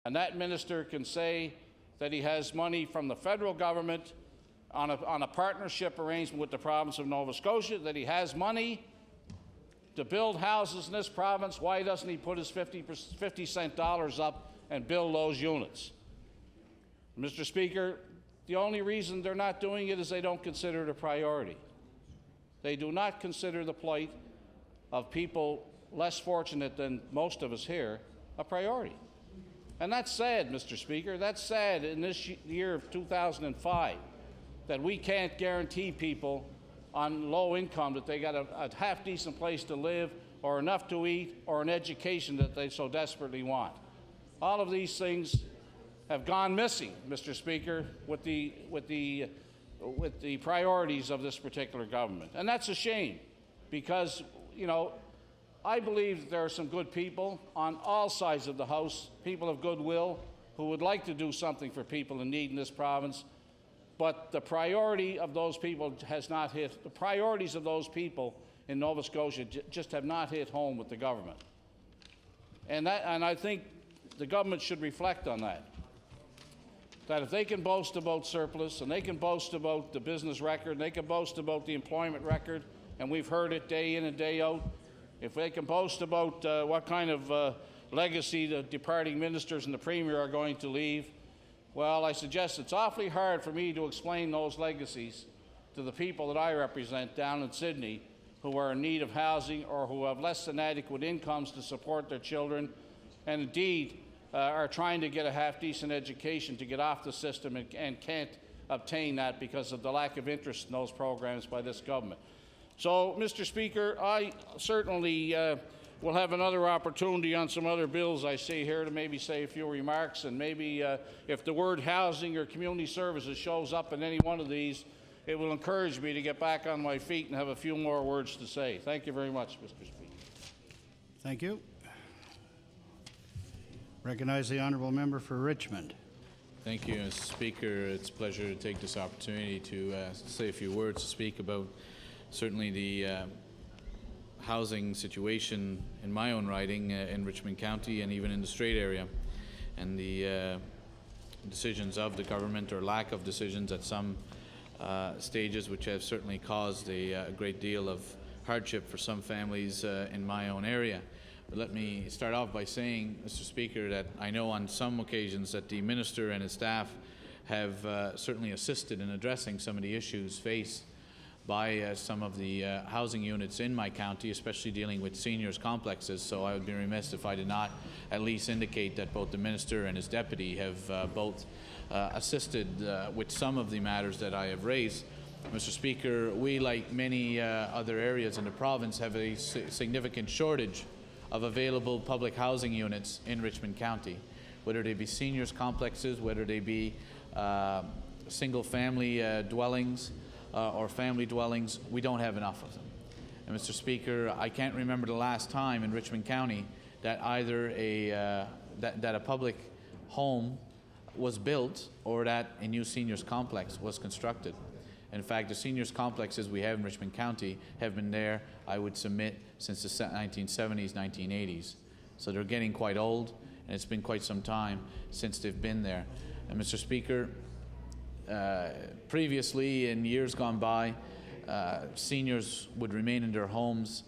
And that minister can say that he has money from the federal government on a partnership arrangement with the province of Nova Scotia, that he has money to build houses in this province. Why doesn't he put his 50-cent dollars up and build those units? Mr. Speaker, the only reason they're not doing it is they don't consider it a priority. They do not consider the plight of people less fortunate than most of us here a priority. And that's sad, Mr. Speaker. That's sad in this year of 2005 that we can't guarantee people on low income that they got a half-decent place to live or enough to eat or an education that they so desperately want. All of these things have gone missing, Mr. Speaker, with the priorities of this particular government. And that's a shame because, you know, I believe that there are some good people on all sides of the House, people of goodwill, who would like to do something for people in need in this province, but the priority of those people has not hit, the priorities of those people in Nova Scotia just have not hit home with the government. And I think the government should reflect on that. That if they can boast about surplus, and they can boast about the business record, and they can boast about the employment record, and we've heard it day in and day out, if they can boast about what kind of legacy the departing ministers and the Premier are going to leave, well, I suggest it's awfully hard for me to explain those legacies to the people that I represent down in Sydney who are in need of housing or who have less than adequate incomes to support their children, and indeed are trying to get a half-decent education to get off the system and can't obtain that because of the lack of interest in those programs by this government. So, Mr. Speaker, I certainly will have another opportunity on some other bills I see here to maybe say a few remarks, and maybe if the word housing or community services shows up in any one of these, it will encourage me to get back on my feet and have a few more words to say. Thank you very much, Mr. Speaker. Thank you. Recognize the honourable member for Richmond. Thank you, Mr. Speaker. It's a pleasure to take this opportunity to say a few words to speak about certainly the housing situation in my own riding in Richmond County and even in the Strait area, and the decisions of the government or lack of decisions at some stages, which have certainly caused a great deal of hardship for some families in my own area. But let me start off by saying, Mr. Speaker, that I know on some occasions that the Minister and his staff have certainly assisted in addressing some of the issues faced by some of the housing units in my county, especially dealing with seniors complexes. So I would be remiss if I did not at least indicate that both the Minister and his deputy have both assisted with some of the matters that I have raised. Mr. Speaker, we, like many other areas in the province, have a significant shortage of available public housing units in Richmond County, whether they be seniors complexes, whether they be single-family dwellings or family dwellings. We don't have enough of them. And Mr. Speaker, I can't remember the last time in Richmond County that either that a public home was built or that a new seniors complex was constructed. In fact, the seniors complexes we have in Richmond County have been there, I would submit, since the 1970s, 1980s. So they're getting quite old, and it's been quite some time since they've been there. And Mr. Speaker, previously, in years gone by, seniors would remain in their homes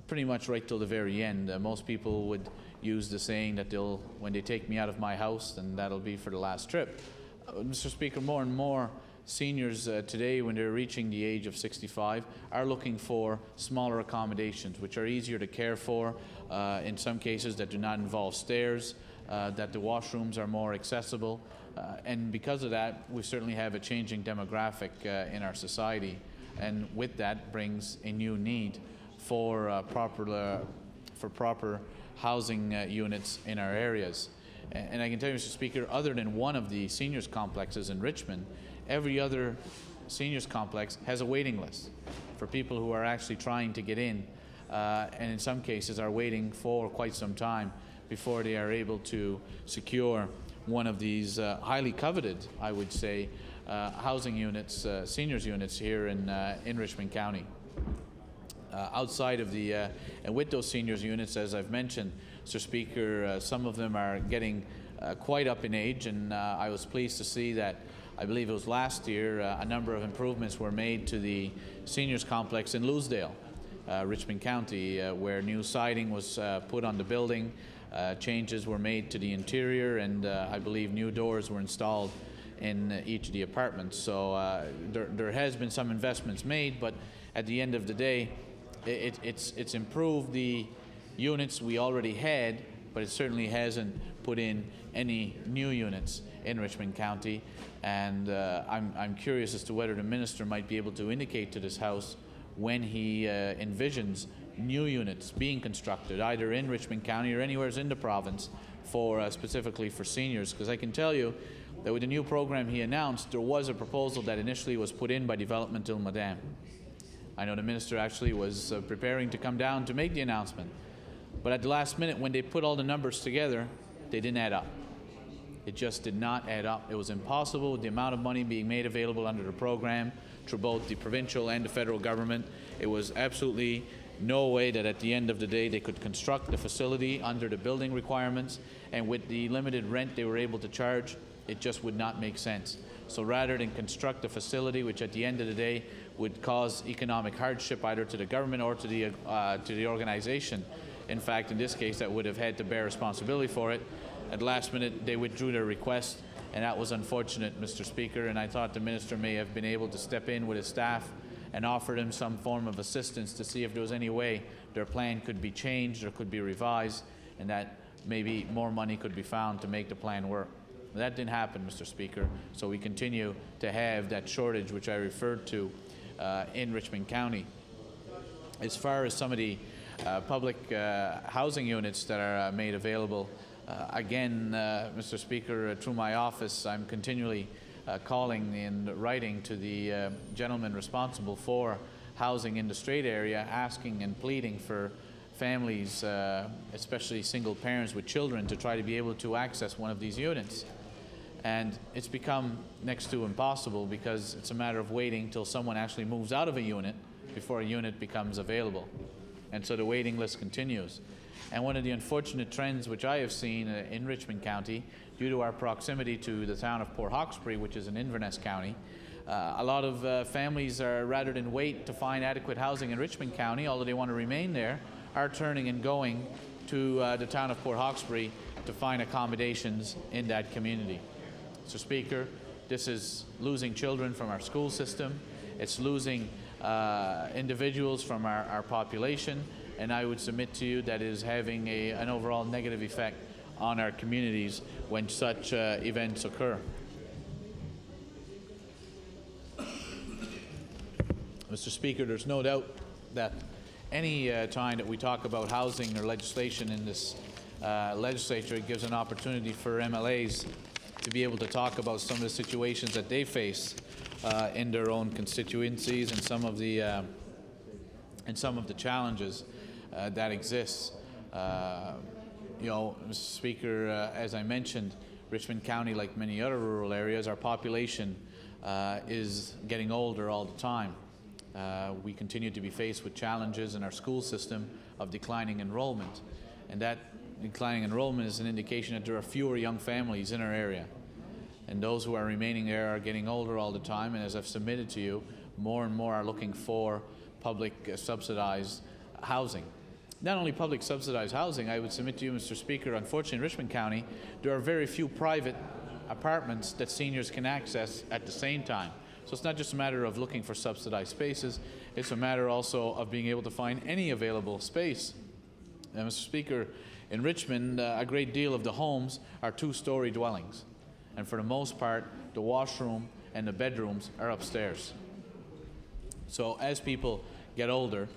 pretty much right till the very end. Most people would use the saying that when they take me out of my house, then that'll be for the last trip. Mr. Speaker, more and more seniors today, when they're reaching the age of 65, are looking for smaller accommodations, which are easier to care for, in some cases that do not involve stairs, that the washrooms are more accessible, and because of that, we certainly have a changing demographic in our society, and with that brings a new need for proper housing units in our areas. And I can tell you, Mr. Speaker, other than one of the seniors complexes in Richmond, every other seniors complex has a waiting list for people who are actually trying to get in, and in some cases are waiting for quite some time before they are able to secure one of these highly coveted, I would say, housing units, seniors units here in Richmond County. Outside of and with those seniors units, as I've mentioned, Mr. Speaker, some of them are getting quite up in age, and I was pleased to see that, I believe it was last year, a number of improvements were made to the seniors complex in Loosedale, Richmond County, where new siding was put on the building, changes were made to the interior, and I believe new doors were installed in each of the apartments. So there has been some investments made, but at the end of the day, it's improved the units we already had, but it certainly hasn't put in any new units in Richmond County. And I'm curious as to whether the minister might be able to indicate to this House when he envisions new units being constructed, either in Richmond County or anywhere in the province, for specifically for seniors. Because I can tell you that with the new program he announced, there was a proposal that initially was put in by Developmental Madame. I know the minister actually was preparing to come down to make the announcement, but at the last minute, when they put all the numbers together, they didn't add up. It just did not add up. It was impossible with the amount of money being made available under the program through both the provincial and the federal government. It was absolutely no way that at the end of the day they could construct the facility under the building requirements, and with the limited rent they were able to charge, it just would not make sense. So rather than construct a facility which at the end of the day would cause economic hardship either to the government or to the organization, in fact in this case that would have had to bear responsibility for it, at the last minute they withdrew their request, and that was unfortunate, Mr. Speaker, and I thought the minister may have been able to step in with his staff and offer them some form of assistance to see if there was any way their plan could be changed or could be revised, and that maybe more money could be found to make the plan work. That didn't happen, Mr. Speaker, so we continue to have that shortage which I referred to in Richmond County. As far as some of the public housing units that are made available, again, Mr. Speaker, through my office, I'm continually calling and writing to the gentleman responsible for housing in the Strait area, asking and pleading for families, especially single parents with children, to try to be able to access one of these units. And it's become next to impossible because it's a matter of waiting till someone actually moves out of a unit before a unit becomes available. And so the waiting list continues. And one of the unfortunate trends which I have seen in Richmond County, due to our proximity to the town of Port Hawkesbury, which is in Inverness County, a lot of families are, rather than wait to find adequate housing in Richmond County, although they want to remain there, are turning and going to the town of Port Hawkesbury to find accommodations in that community. Mr. Speaker, this is losing children from our school system. It's losing individuals from our population, and I would submit to you that it is having an overall negative effect on our communities when such events occur. Mr. Speaker, there's no doubt that any time that we talk about housing or legislation in this legislature, it gives an opportunity for MLAs to be able to talk about some of the situations that they face in their own constituencies and some of the challenges that exist. You know, Mr. Speaker, as I mentioned, Richmond County, like many other rural areas, our population is getting older all the time. We continue to be faced with challenges in our school system of declining enrollment, and that declining enrollment is an indication that there are fewer young families in our area. And those who are remaining there are getting older all the time, and as I've submitted to you, more and more are looking for public subsidized housing. Not only public subsidized housing, I would submit to you, Mr. Speaker, unfortunately in Richmond County, there are very few private apartments that seniors can access at the same time. So it's not just a matter of looking for subsidized spaces, it's a matter also of being able to find any available space. And Mr. Speaker, in Richmond, a great deal of the homes are two-story dwellings. And for the most part, the washroom and the bedrooms are upstairs. So as people get older,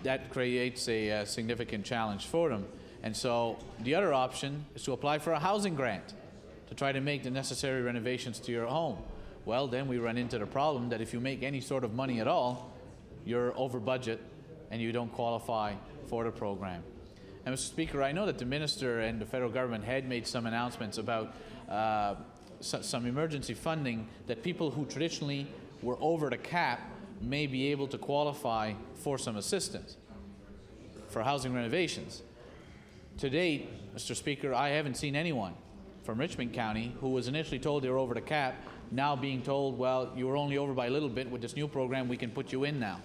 that creates a significant challenge for them. And so the other option is to apply for a housing grant to try to make the necessary renovations to your home. Well, then we run into the problem that if you make any sort of money at all, you're over budget and you don't qualify for the program. And Mr. Speaker, I know that the minister and the federal government had made some announcements about some emergency funding that people who traditionally were over the cap may be able to qualify for some assistance for housing renovations. To date, Mr. Speaker, I haven't seen anyone from Richmond County who was initially told they were over the cap, now being told, well, you were only over by a little bit. With this new program, we can put you in now.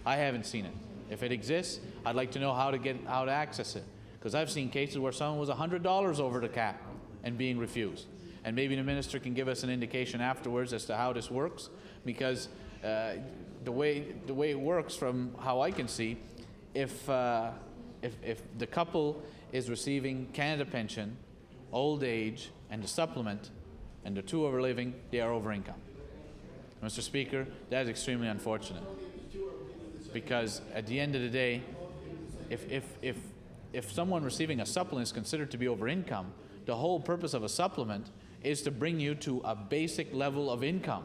I haven't seen it. If it exists, I'd like to know how to access it, because I've seen cases where someone was $100 over the cap and being refused. And maybe the minister can give us an indication afterwards as to how this works, because the way it works, from how I can see, if the couple is receiving Canada pension, old age, and the supplement, and the two are living, they are over income. Mr. Speaker, that is extremely unfortunate, because at the end of the day, if someone receiving a supplement is considered to be over income, the whole purpose of a supplement is to bring you to a basic level of income.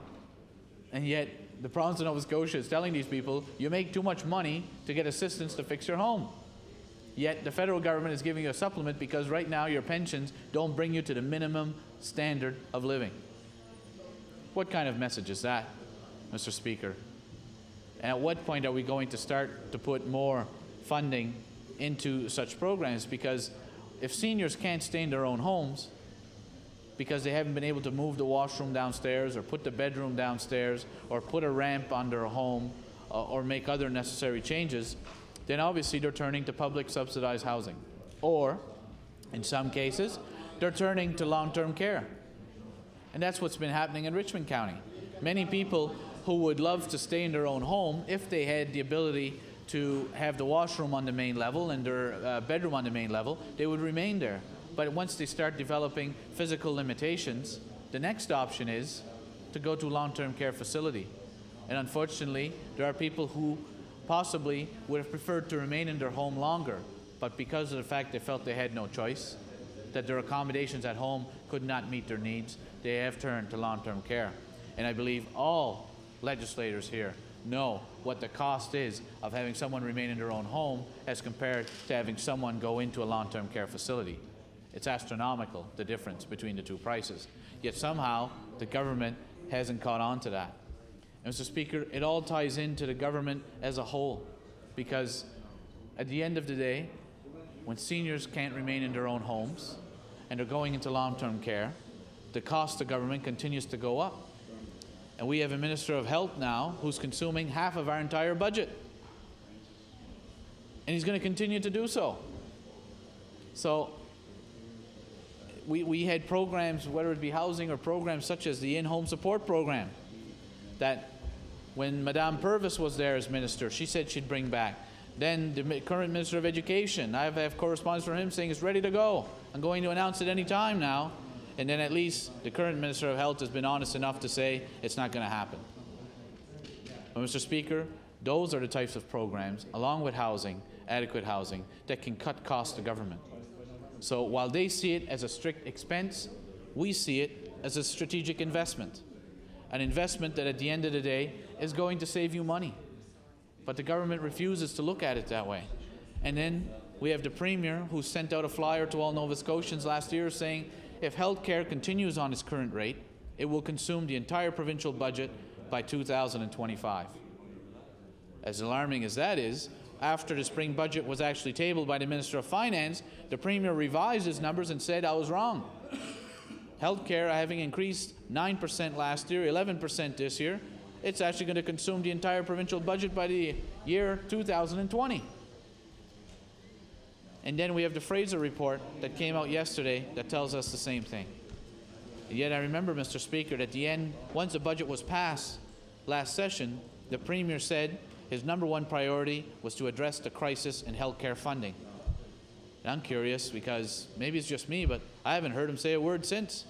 And yet, the province of Nova Scotia is telling these people, you make too much money to get assistance to fix your home. Yet the federal government is giving you a supplement because right now your pensions don't bring you to the minimum standard of living. What kind of message is that, Mr. Speaker? And at what point are we going to start to put more funding into such programs? Because if seniors can't stay in their own homes because they haven't been able to move the washroom downstairs or put the bedroom downstairs or put a ramp on their home or make other necessary changes, then obviously they're turning to public subsidized housing. Or, in some cases, they're turning to long-term care. And that's what's been happening in Richmond County. Many people who would love to stay in their own home if they had the ability to have the washroom on the main level and their bedroom on the main level, they would remain there. But once they start developing physical limitations, the next option is to go to a long-term care facility. And unfortunately, there are people who possibly would have preferred to remain in their home longer, but because of the fact they felt they had no choice, that their accommodations at home could not meet their needs, they have turned to long-term care. And I believe all legislators here know what the cost is of having someone remain in their own home as compared to having someone go into a long-term care facility. It's astronomical, the difference between the two prices. Yet somehow the government hasn't caught on to that. And Mr. Speaker, it all ties into the government as a whole, because at the end of the day, when seniors can't remain in their own homes and they're going into long-term care, the cost to government continues to go up. And we have a Minister of Health now who's consuming half of our entire budget. And he's going to continue to do so. So we had programs, whether it be housing or programs such as the in-home support program, that when Madame Purvis was there as minister, she said she'd bring back. Then the current Minister of Education, I have correspondence from him saying it's ready to go. I'm going to announce it any time now. And then at least the current Minister of Health has been honest enough to say it's not going to happen. But Mr. Speaker, those are the types of programs, along with housing, adequate housing, that can cut costs to government. So while they see it as a strict expense, we see it as a strategic investment. An investment that at the end of the day is going to save you money. But the government refuses to look at it that way. And then we have the Premier who sent out a flyer to all Nova Scotians last year saying if health care continues on its current rate, it will consume the entire provincial budget by 2025. As alarming as that is, after the spring budget was actually tabled by the Minister of Finance, the Premier revised his numbers and said I was wrong. Healthcare having increased 9% last year, 11% this year, it's actually going to consume the entire provincial budget by the year 2020. And then we have the Fraser report that came out yesterday that tells us the same thing. And yet I remember, Mr. Speaker, at the end, once the budget was passed last session, the Premier said his #1 priority was to address the crisis in healthcare funding. And I'm curious because maybe it's just me, but I haven't heard him say a word since.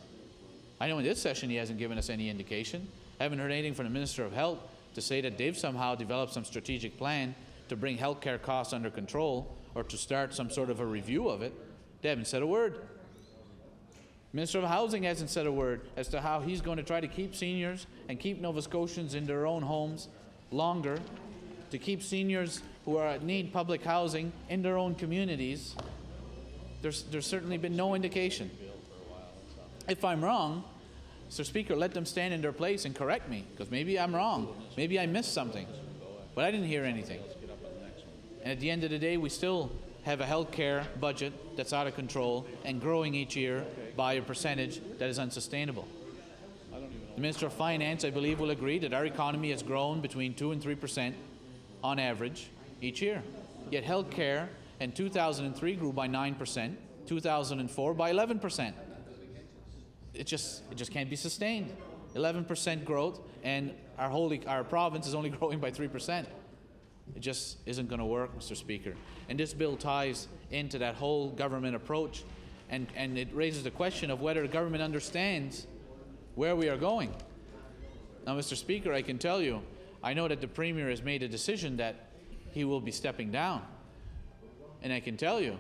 I know in this session he hasn't given us any indication. I haven't heard anything from the Minister of Health to say that they've somehow developed some strategic plan to bring healthcare costs under control or to start some sort of a review of it. They haven't said a word. Minister of Housing hasn't said a word as to how he's going to try to keep seniors and keep Nova Scotians in their own homes longer, to keep seniors who need public housing in their own communities. There's certainly been no indication. If I'm wrong, Mr. Speaker, let them stand in their place and correct me, because maybe I'm wrong. Maybe I missed something. But I didn't hear anything. And at the end of the day, we still have a health care budget that's out of control and growing each year by a percentage that is unsustainable. The Minister of Finance, I believe, will agree that our economy has grown between 2 and 3% on average each year. Yet healthcare in 2003 grew by 9%, 2004 by 11%. It just can't be sustained. 11% growth, and our province is only growing by 3%. It just isn't going to work, Mr. Speaker. And this bill ties into that whole government approach, and it raises the question of whether the government understands where we are going. Now, Mr. Speaker, I can tell you, I know that the Premier has made a decision that he will be stepping down. And I can tell you,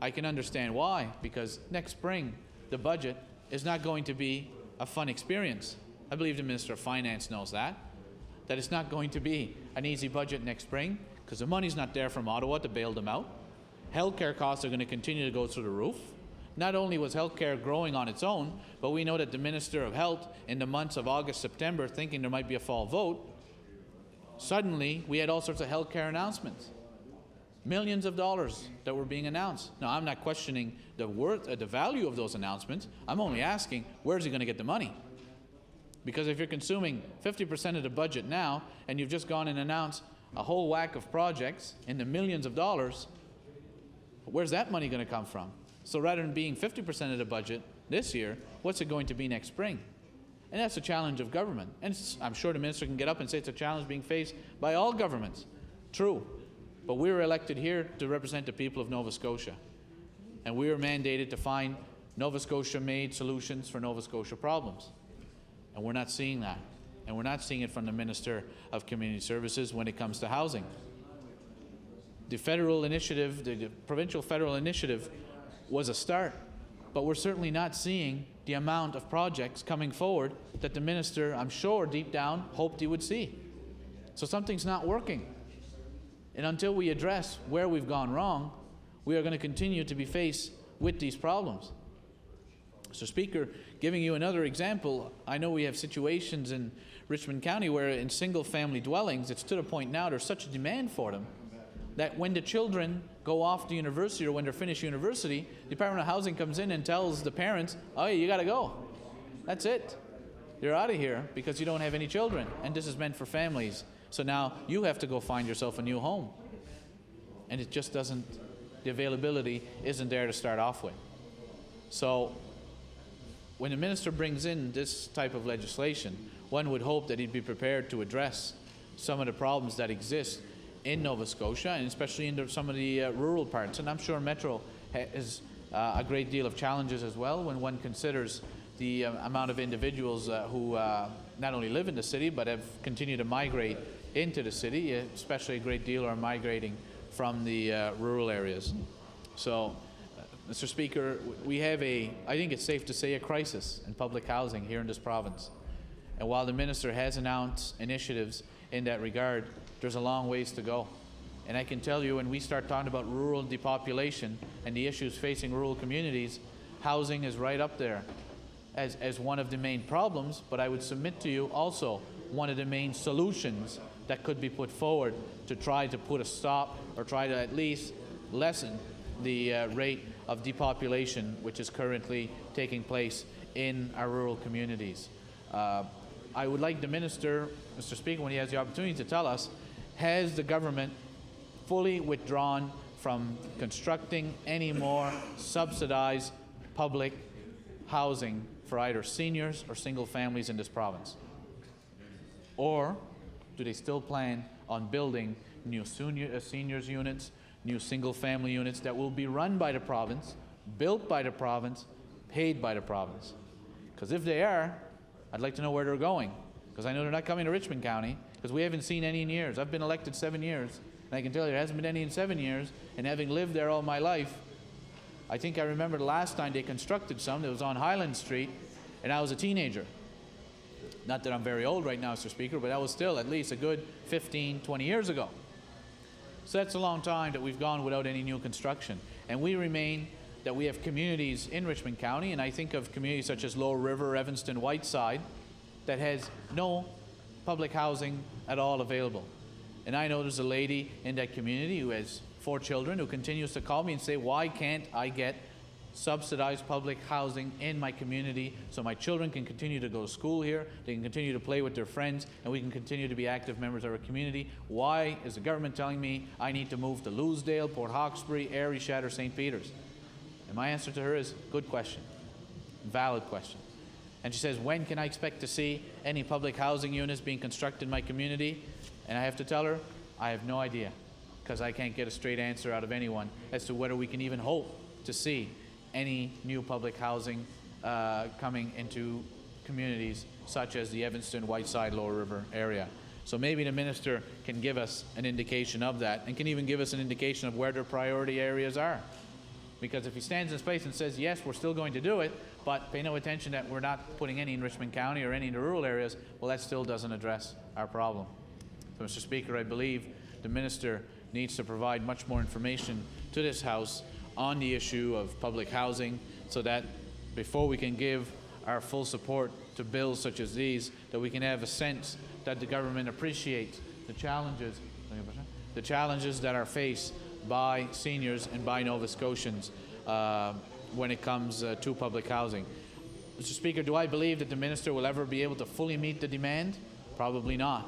I can understand why, because next spring, the budget is not going to be a fun experience. I believe the Minister of Finance knows that it's not going to be an easy budget next spring, because the money's not there from Ottawa to bail them out. Healthcare costs are going to continue to go through the roof. Not only was healthcare growing on its own, but we know that the Minister of Health, in the months of August, September, thinking there might be a fall vote, suddenly we had all sorts of healthcare announcements. Millions of dollars that were being announced. Now, I'm not questioning the value of those announcements. I'm only asking, where's he going to get the money? Because if you're consuming 50% of the budget now, and you've just gone and announced a whole whack of projects in the millions of dollars, where's that money going to come from? So rather than being 50% of the budget this year, what's it going to be next spring? And that's a challenge of government. And I'm sure the minister can get up and say it's a challenge being faced by all governments. True. But we were elected here to represent the people of Nova Scotia. And we were mandated to find Nova Scotia-made solutions for Nova Scotia problems. And we're not seeing that. And we're not seeing it from the Minister of Community Services when it comes to housing. The federal initiative, the provincial federal initiative, was a start, but we're certainly not seeing the amount of projects coming forward that the minister, I'm sure deep down, hoped he would see. So something's not working. And until we address where we've gone wrong, we are going to continue to be faced with these problems. Mr. Speaker, giving you another example, I know we have situations in Richmond County where in single-family dwellings, it's to the point now there's such a demand for them that when the children go off to university or when they're finished university, the Department of Housing comes in and tells the parents, oh, you got to go. That's it. You're out of here because you don't have any children, and this is meant for families. So now you have to go find yourself a new home. And it just doesn't, the availability isn't there to start off with. So when the minister brings in this type of legislation, one would hope that he'd be prepared to address some of the problems that exist in Nova Scotia, and especially in some of the rural parts. And I'm sure Metro has a great deal of challenges as well when one considers the amount of individuals who not only live in the city but have continued to migrate into the city, especially a great deal are migrating from the rural areas. So, Mr. Speaker, we have I think it's safe to say, a crisis in public housing here in this province. And while the minister has announced initiatives in that regard, there's a long ways to go. And I can tell you, when we start talking about rural depopulation and the issues facing rural communities, housing is right up there as one of the main problems, but I would submit to you also one of the main solutions that could be put forward to try to put a stop or try to at least lessen the rate of depopulation which is currently taking place in our rural communities. I would like the minister, Mr. Speaker, when he has the opportunity, to tell us, has the government fully withdrawn from constructing any more subsidized public housing for either seniors or single families in this province? Or do they still plan on building new seniors units, new single family units that will be run by the province, built by the province, paid by the province? Because if they are, I'd like to know where they're going, because I know they're not coming to Richmond County, because we haven't seen any in years. I've been elected 7 years, and I can tell you there hasn't been any in 7 years, and having lived there all my life, I think I remember the last time they constructed some that was on Highland Street, and I was a teenager. Not that I'm very old right now, Mr. Speaker, but that was still at least a good 15, 20 years ago. So that's a long time that we've gone without any new construction. And we have communities in Richmond County, and I think of communities such as Lower River, Evanston, Whiteside, that has no public housing at all available. And I know there's a lady in that community who has 4 children who continues to call me and say, why can't I get subsidized public housing in my community so my children can continue to go to school here, they can continue to play with their friends, and we can continue to be active members of our community. Why is the government telling me I need to move to Loosedale, Port Hawkesbury, Erie, Shatter, St. Peters? And my answer to her is, good question, valid question. And she says, when can I expect to see any public housing units being constructed in my community? And I have to tell her, I have no idea, because I can't get a straight answer out of anyone as to whether we can even hope to see any new public housing coming into communities such as the Evanston, Whiteside, Lower River area. So maybe the minister can give us an indication of that, and can even give us an indication of where their priority areas are. Because if he stands in his place and says, yes, we're still going to do it, but pay no attention that we're not putting any in Richmond County or any in the rural areas, well, that still doesn't address our problem. So, Mr. Speaker, I believe the minister needs to provide much more information to this House on the issue of public housing, so that before we can give our full support to bills such as these, that we can have a sense that the government appreciates the challenges that are faced by seniors and by Nova Scotians when it comes to public housing. Mr. Speaker, do I believe that the minister will ever be able to fully meet the demand? Probably not.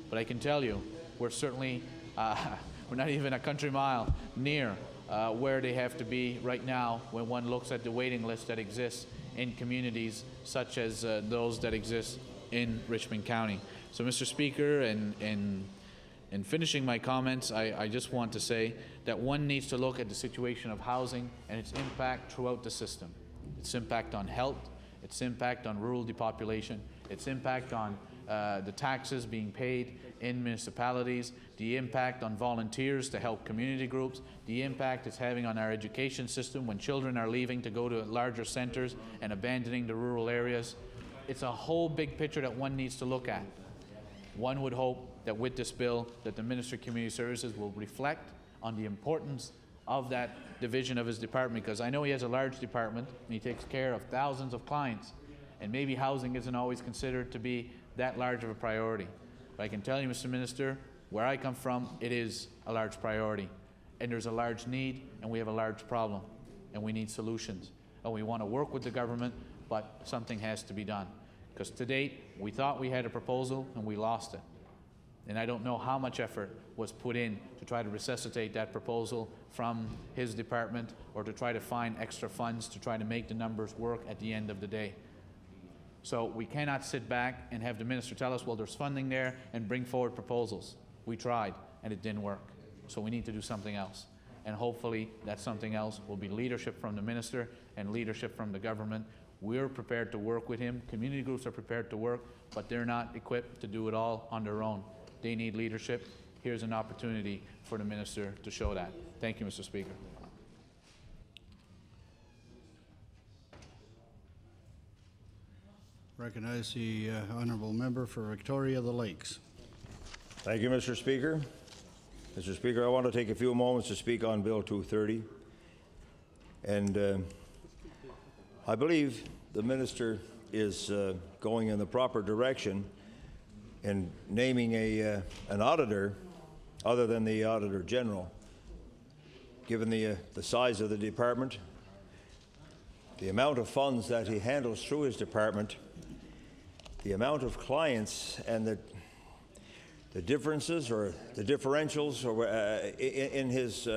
But I can tell you, we're certainly, we're not even a country mile near where they have to be right now when one looks at the waiting list that exists in communities such as those that exist in Richmond County. So, Mr. Speaker, in finishing my comments, I just want to say that one needs to look at the situation of housing and its impact throughout the system. Its impact on health, its impact on rural depopulation, its impact on the taxes being paid in municipalities, the impact on volunteers to help community groups, the impact it's having on our education system when children are leaving to go to larger centers and abandoning the rural areas. It's a whole big picture that one needs to look at. One would hope that with this bill that the Minister of Community Services will reflect on the importance of that division of his department, because I know he has a large department and he takes care of thousands of clients, and maybe housing isn't always considered to be that large of a priority. But I can tell you, Mr. Minister, where I come from, it is a large priority, and there's a large need, and we have a large problem, and we need solutions. And we want to work with the government, but something has to be done. Because to date, we thought we had a proposal and we lost it. And I don't know how much effort was put in to try to resuscitate that proposal from his department, or to try to find extra funds to try to make the numbers work at the end of the day. So we cannot sit back and have the minister tell us, well, there's funding there, and bring forward proposals. We tried and it didn't work. So we need to do something else. And hopefully that something else will be leadership from the minister and leadership from the government. We're prepared to work with him. Community groups are prepared to work, but they're not equipped to do it all on their own. They need leadership. Here's an opportunity for the minister to show that. Thank you, Mr. Speaker. Recognize the honourable member for Victoria the Lakes. Thank you, Mr. Speaker. Mr. Speaker, I want to take a few moments to speak on Bill 230. And I believe the minister is going in the proper direction in naming an auditor other than the Auditor General. Given the size of the department, the amount of funds that he handles through his department, the amount of clients, and the differences or the differentials or, in his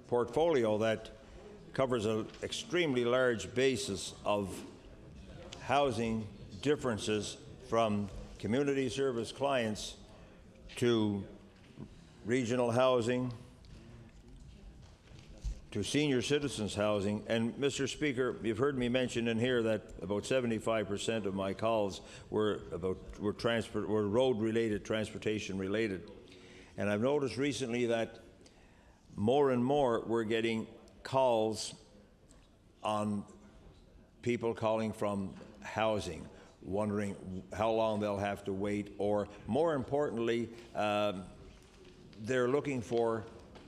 portfolio that covers an extremely large basis of housing differences from community service clients to regional housing to senior citizens housing. And Mr. Speaker, you've heard me mention in here that about 75% of my calls were road related, transportation related. And I've noticed recently that more and more we're getting calls on people calling from housing, wondering how long they'll have to wait, or more importantly, they're looking for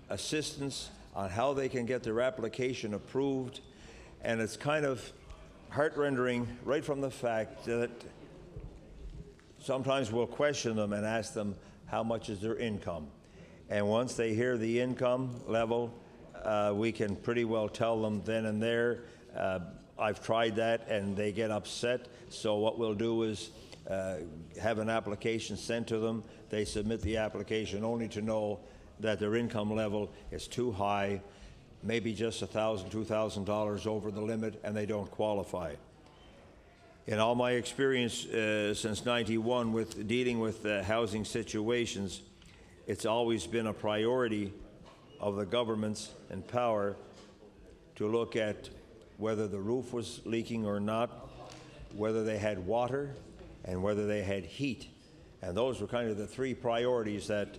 assistance on how they can get their application approved. And it's kind of heart-rendering right from the fact that sometimes we'll question them and ask them how much is their income. And once they hear the income level, we can pretty well tell them then and there. I've tried that, and they get upset. So what we'll do is have an application sent to them. They submit the application only to know that their income level is too high, maybe just $1,000, $2,000 over the limit, and they don't qualify. In all my experience since '91 with dealing with housing situations, it's always been a priority of the governments in power to look at whether the roof was leaking or not, whether they had water, and whether they had heat. And those were kind of the three priorities that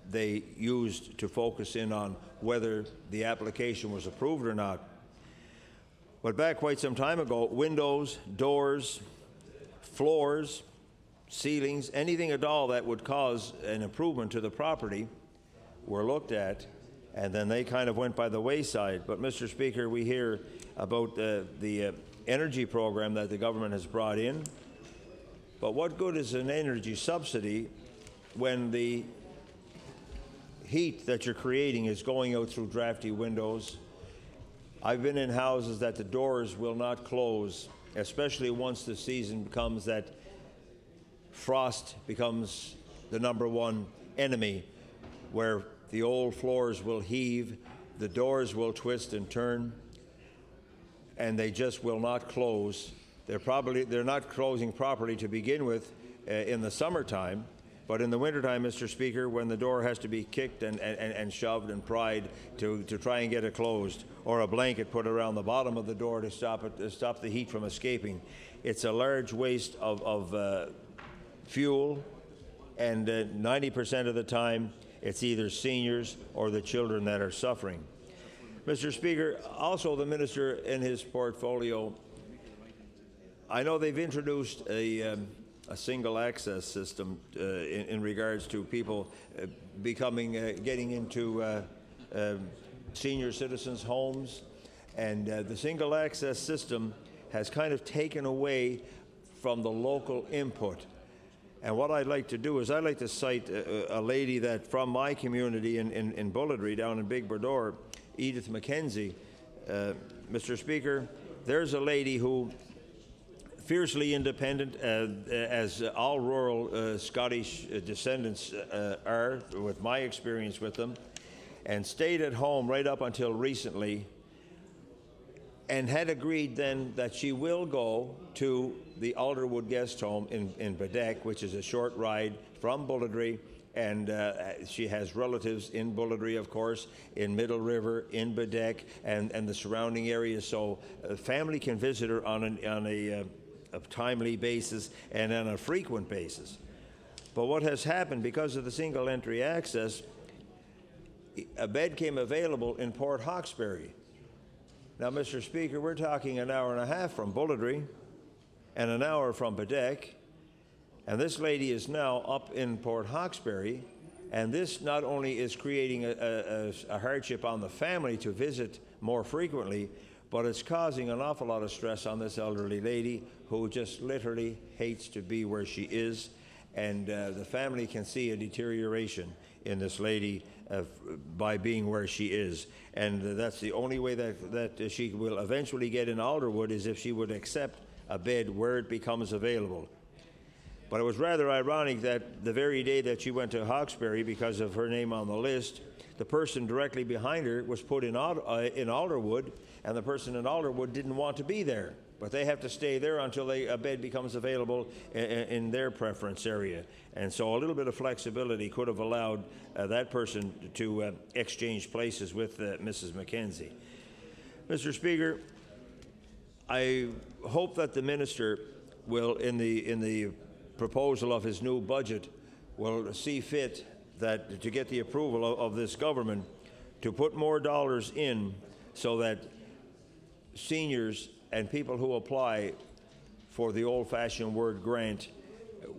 they used to focus in on whether the application was approved or not. But back quite some time ago, windows, doors, floors, ceilings, anything at all that would cause an improvement to the property were looked at, and then they kind of went by the wayside. But Mr. Speaker, we hear about the energy program that the government has brought in. But what good is an energy subsidy when the heat that you're creating is going out through drafty windows? I've been in houses that the doors will not close, especially once the season comes that frost becomes the #1 enemy, where the old floors will heave, the doors will twist and turn, and they just will not close. They're not closing properly to begin with in the summertime, but in the wintertime, Mr. Speaker, when the door has to be kicked and shoved and pried to try and get it closed, or a blanket put around the bottom of the door to stop the heat from escaping, it's a large waste of fuel, and 90% of the time, it's either seniors or the children that are suffering. Mr. Speaker, also the minister in his portfolio, I know they've introduced a single access system in regards to people getting into senior citizens' homes, and the single access system has kind of taken away from the local input. And what I'd like to do is I'd like to cite a lady that from my community in Bulledry down in Big Burdor, Edith McKenzie. Mr. Speaker, there's a lady who, fiercely independent, as all rural Scottish descendants are, with my experience with them, and stayed at home right up until recently, and had agreed then that she will go to the Alderwood Guest Home in Baddeck, which is a short ride from Bulledry, and she has relatives in Bulledry, of course, in Middle River, in Baddeck, and the surrounding areas, so family can visit her on a timely basis and on a frequent basis. But what has happened, because of the single entry access, a bed came available in Port Hawkesbury. Now, Mr. Speaker, we're talking an hour and a half from Bulledry and an hour from Baddeck, and this lady is now up in Port Hawkesbury, and this not only is creating a hardship on the family to visit more frequently, but it's causing an awful lot of stress on this elderly lady who just literally hates to be where she is, and the family can see a deterioration in this lady by being where she is. And that's the only way that she will eventually get in Alderwood, is if she would accept a bed where it becomes available. But it was rather ironic that the very day that she went to Hawkesbury, because of her name on the list, the person directly behind her was put in Alderwood, and the person in Alderwood didn't want to be there. But they have to stay there until a bed becomes available in their preference area. And so a little bit of flexibility could have allowed that person to exchange places with Mrs. McKenzie. Mr. Speaker, I hope that the minister will, in the proposal of his new budget, will see fit that to get the approval of this government to put more dollars in so that seniors and people who apply for the old-fashioned word grant,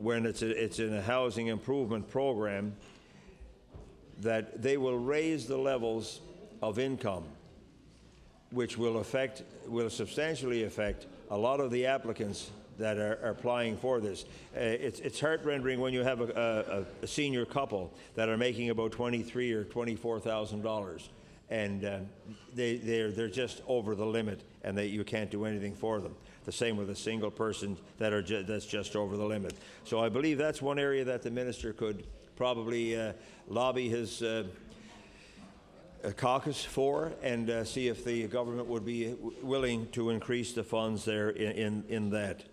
when it's in a housing improvement program, that they will raise the levels of income, which will substantially affect a lot of the applicants that are applying for this. It's heart-rending when you have a senior couple that are making about $23,000 or $24,000, and they're just over the limit, and you can't do anything for them. The same with a single person that's just over the limit. So I believe that's one area that the minister could probably lobby his caucus for, and see if the government would be willing to increase the funds there in that.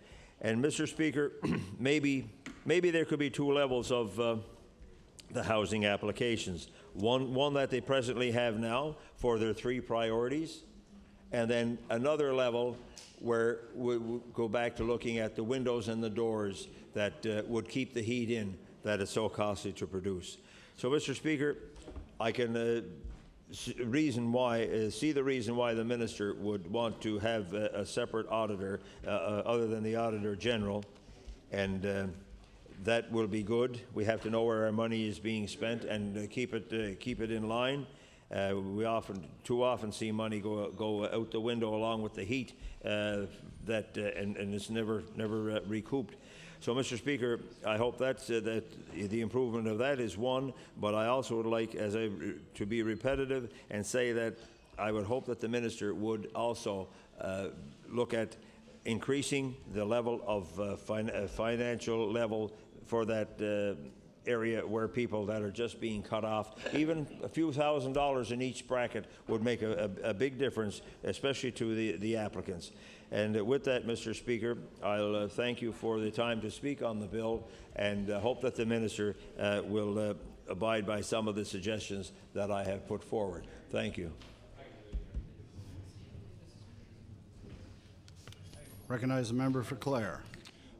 And Mr. Speaker, maybe there could be two levels of the housing applications. One that they presently have now for their 3 priorities, and then another level where we go back to looking at the windows and the doors that would keep the heat in that is so costly to produce. So, Mr. Speaker, I can see the reason why the minister would want to have a separate auditor other than the Auditor General, and that will be good. We have to know where our money is being spent and keep it in line. We too often see money go out the window along with the heat and it's never recouped. So, Mr. Speaker, I hope that the improvement of that is one, but I also would like to be repetitive and say that I would hope that the minister would also look at increasing the level of financial level for that area where people that are just being cut off, even a few $1,000s in each bracket would make a big difference, especially to the applicants. And with that, Mr. Speaker, I'll thank you for the time to speak on the bill, and hope that the minister will abide by some of the suggestions that I have put forward. Thank you. Recognize the member for Clare.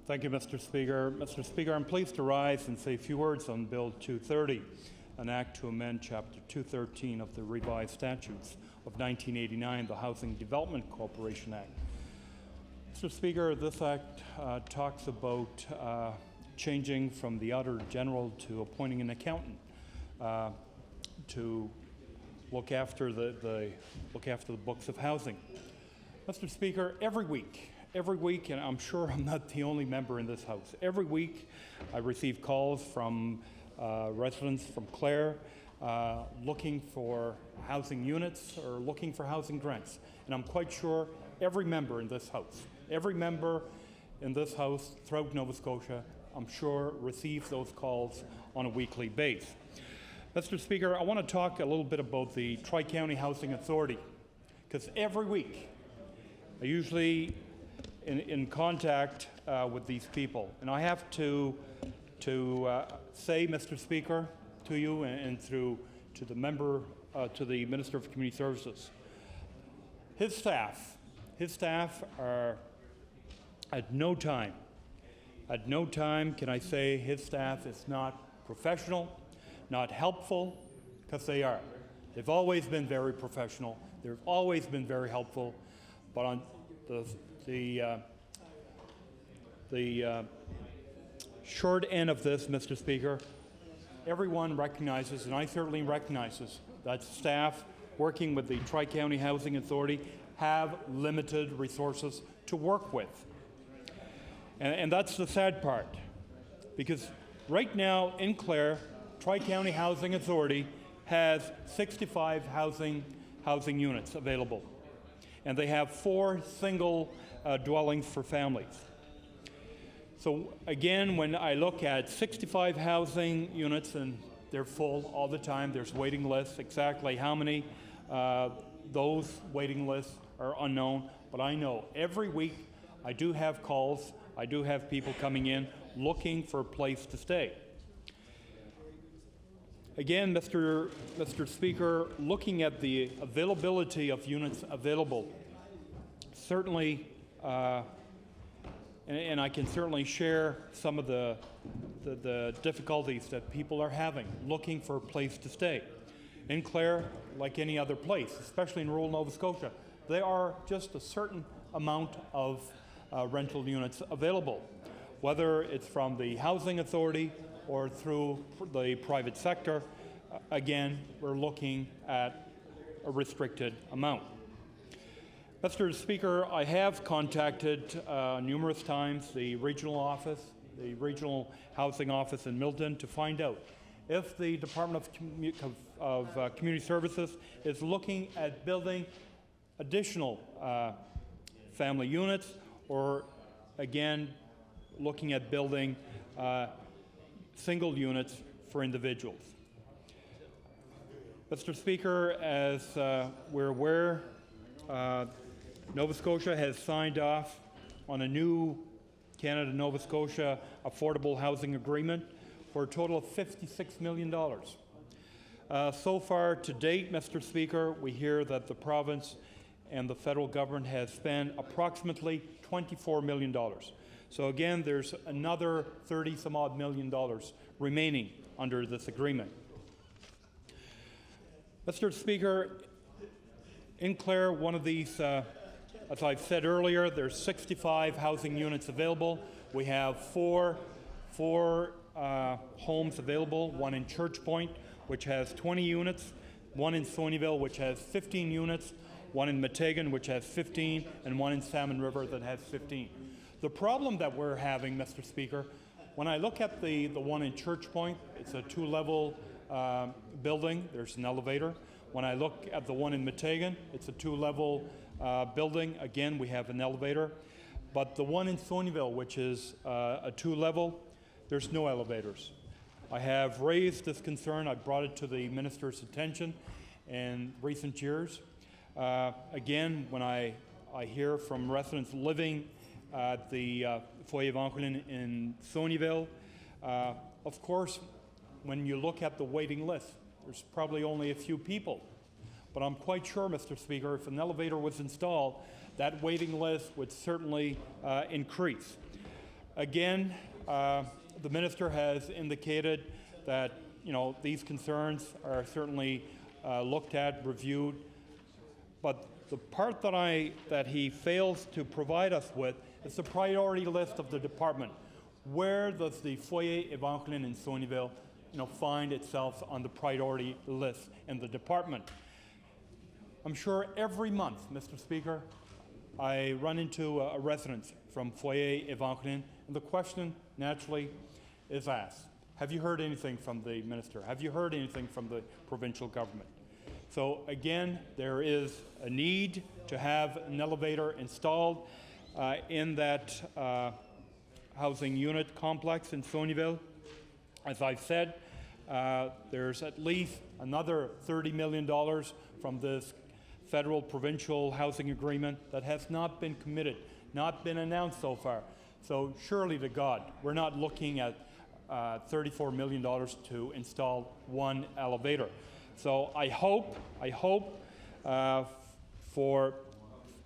Thank you, Mr. Speaker. Mr. Speaker, I'm pleased to rise and say a few words on Bill 230, an act to amend Chapter 213 of the Revised Statutes of 1989, the Housing Development Corporation Act. Mr. Speaker, this act talks about changing from the Auditor General to appointing an accountant to look after the books of housing. Mr. Speaker, every week, and I'm sure I'm not the only member in this House, every week I receive calls from residents from Clare looking for housing units or looking for housing grants. And I'm quite sure every member in this House throughout Nova Scotia, I'm sure receives those calls on a weekly basis. Mr. Speaker, I want to talk a little bit about the Tri-County Housing Authority, because every week I usually in contact with these people, and I have to say, Mr. Speaker, to you and through to the member, to the Minister of Community Services, his staff are at no time can I say his staff is not professional, not helpful, because they are. They've always been very professional. They've always been very helpful, but on the short end of this, Mr. Speaker, everyone recognizes, and I certainly recognize, that staff working with the Tri-County Housing Authority have limited resources to work with. And that's the sad part, because right now in Clare, Tri-County Housing Authority has 65 housing units available, and they have 4 single dwellings for families. So again, when I look at 65 housing units and they're full all the time, there's waiting lists. Exactly how many those waiting lists are unknown, but I know every week I do have calls, I do have people coming in looking for a place to stay. Again, Mr. Speaker, looking at the availability of units available, certainly, and I can certainly share some of the difficulties that people are having looking for a place to stay. In Clare, like any other place, especially in rural Nova Scotia, there are just a certain amount of rental units available, whether it's from the Housing Authority or through the private sector. Again, we're looking at a restricted amount. Mr. Speaker, I have contacted numerous times the regional office, the regional housing office in Milton, to find out if the Department of Community Services is looking at building additional family units, or again, looking at building single units for individuals. Mr. Speaker, as we're aware, Nova Scotia has signed off on a new Canada-Nova Scotia Affordable Housing Agreement for a total of $56 million. So far to date, Mr. Speaker, we hear that the province and the federal government has spent approximately $24 million. So again, there's another 30-some-odd million dollars remaining under this agreement. Mr. Speaker, in Clare, one of these, as I've said earlier, there's 65 housing units available. We have four homes available, one in Church Point, which has 20 units, one in Sonyville, which has 15 units, one in Meteghan, which has 15, and one in Salmon River that has 15. The problem that we're having, Mr. Speaker, when I look at the one in Church Point, it's a two-level building. There's an elevator. When I look at the one in Meteghan, it's a two-level building. Again, we have an elevator. But the one in Sonyville, which is a two-level, there's no elevators. I have raised this concern. I brought it to the minister's attention in recent years. Again, when I hear from residents living at the Foyer Vanquilin in Sonyville, of course, when you look at the waiting list, there's probably only a few people. But I'm quite sure, Mr. Speaker, if an elevator was installed, that waiting list would certainly increase. Again, the minister has indicated that these concerns are certainly looked at, reviewed, but the part that he fails to provide us with is the priority list of the department. Where does the Foyer Evangeline in Sonyville find itself on the priority list in the department? I'm sure every month, Mr. Speaker, I run into a resident from Foyer Evangeline, and the question naturally is asked, have you heard anything from the minister? Have you heard anything from the provincial government? So again, there is a need to have an elevator installed in that housing unit complex in Sonyville. As I've said, there's at least another $30 million from this federal provincial housing agreement that has not been committed, not been announced so far. So surely to God, we're not looking at $34 million to install one elevator. So I hope,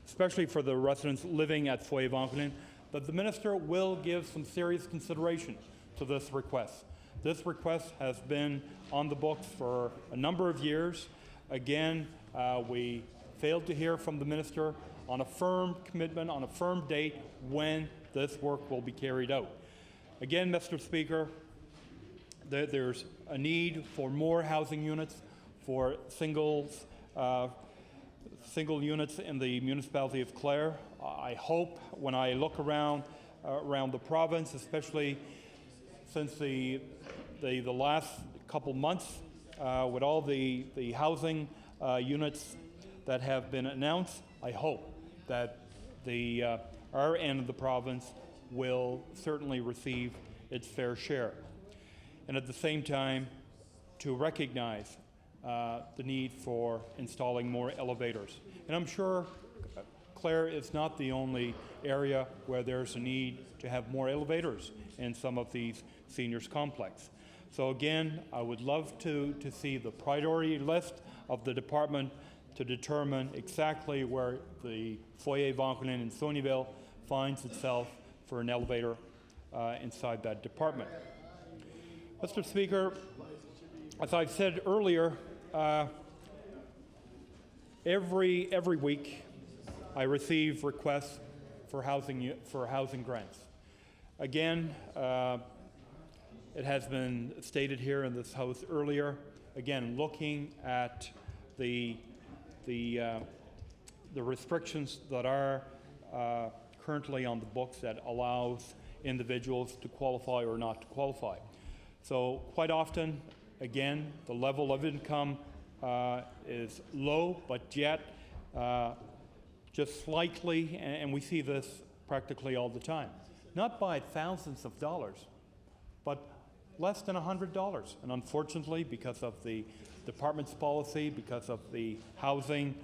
especially for the residents living at Foyer Vanquilin, that the minister will give some serious consideration to this request. This request has been on the books for a number of years. Again, we failed to hear from the minister on a firm commitment, on a firm date when this work will be carried out. Again, Mr. Speaker, there's a need for more housing units, for single units in the municipality of Clare. I hope when I look around the province, especially since the last couple months, with all the housing units that have been announced, I hope that our end of the province will certainly receive its fair share. And at the same time, to recognize the need for installing more elevators. And I'm sure Clare is not the only area where there's a need to have more elevators in some of these seniors complex. So again, I would love to see the priority list of the department to determine exactly where the Foyer Vanquilin in Sonyville finds itself for an elevator inside that department. Mr. Speaker, as I've said earlier, every week I receive requests for housing grants. Again, it has been stated here in this House earlier. Again, looking at the restrictions that are currently on the books that allows individuals to qualify or not to qualify. So quite often, Again, the level of income is low, but yet just slightly, and we see this practically all the time. Not by thousands of dollars, but less than $100. And unfortunately, because of the department's policy, because of the housing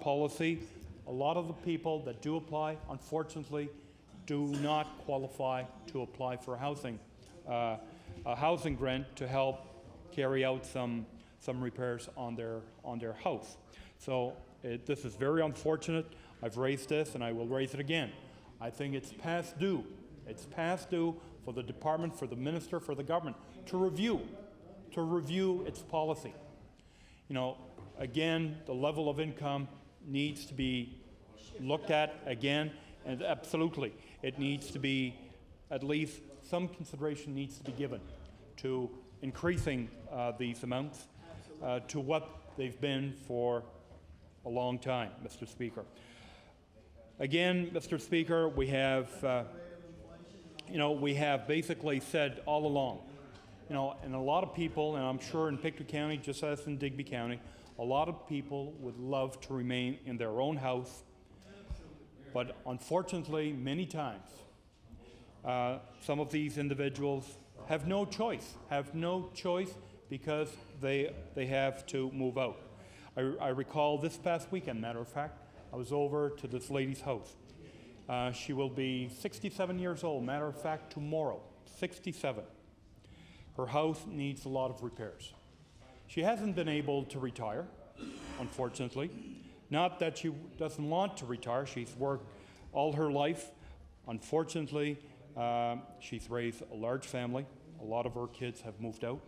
policy, a lot of the people that do apply, unfortunately, do not qualify to apply for a housing grant to help carry out some repairs on their house. So this is very unfortunate. I've raised this and I will raise it again. I think it's past due. It's past due for the department, for the minister, for the government to review its policy. You know, again, the level of income needs to be looked at again, and absolutely, it needs to be, at least some consideration needs to be given to increasing these amounts to what they've been for a long time, Mr. Speaker. Again, Mr. Speaker, we have basically said all along, and a lot of people, and I'm sure in Pictou County, just as in Digby County, a lot of people would love to remain in their own house, but unfortunately, many times, some of these individuals have no choice because they have to move out. I recall this past weekend, matter of fact, I was over to this lady's house. She will be 67 years old, matter of fact, tomorrow, 67. Her house needs a lot of repairs. She hasn't been able to retire, unfortunately. Not that she doesn't want to retire, she's worked all her life. Unfortunately, she's raised a large family. A lot of her kids have moved out.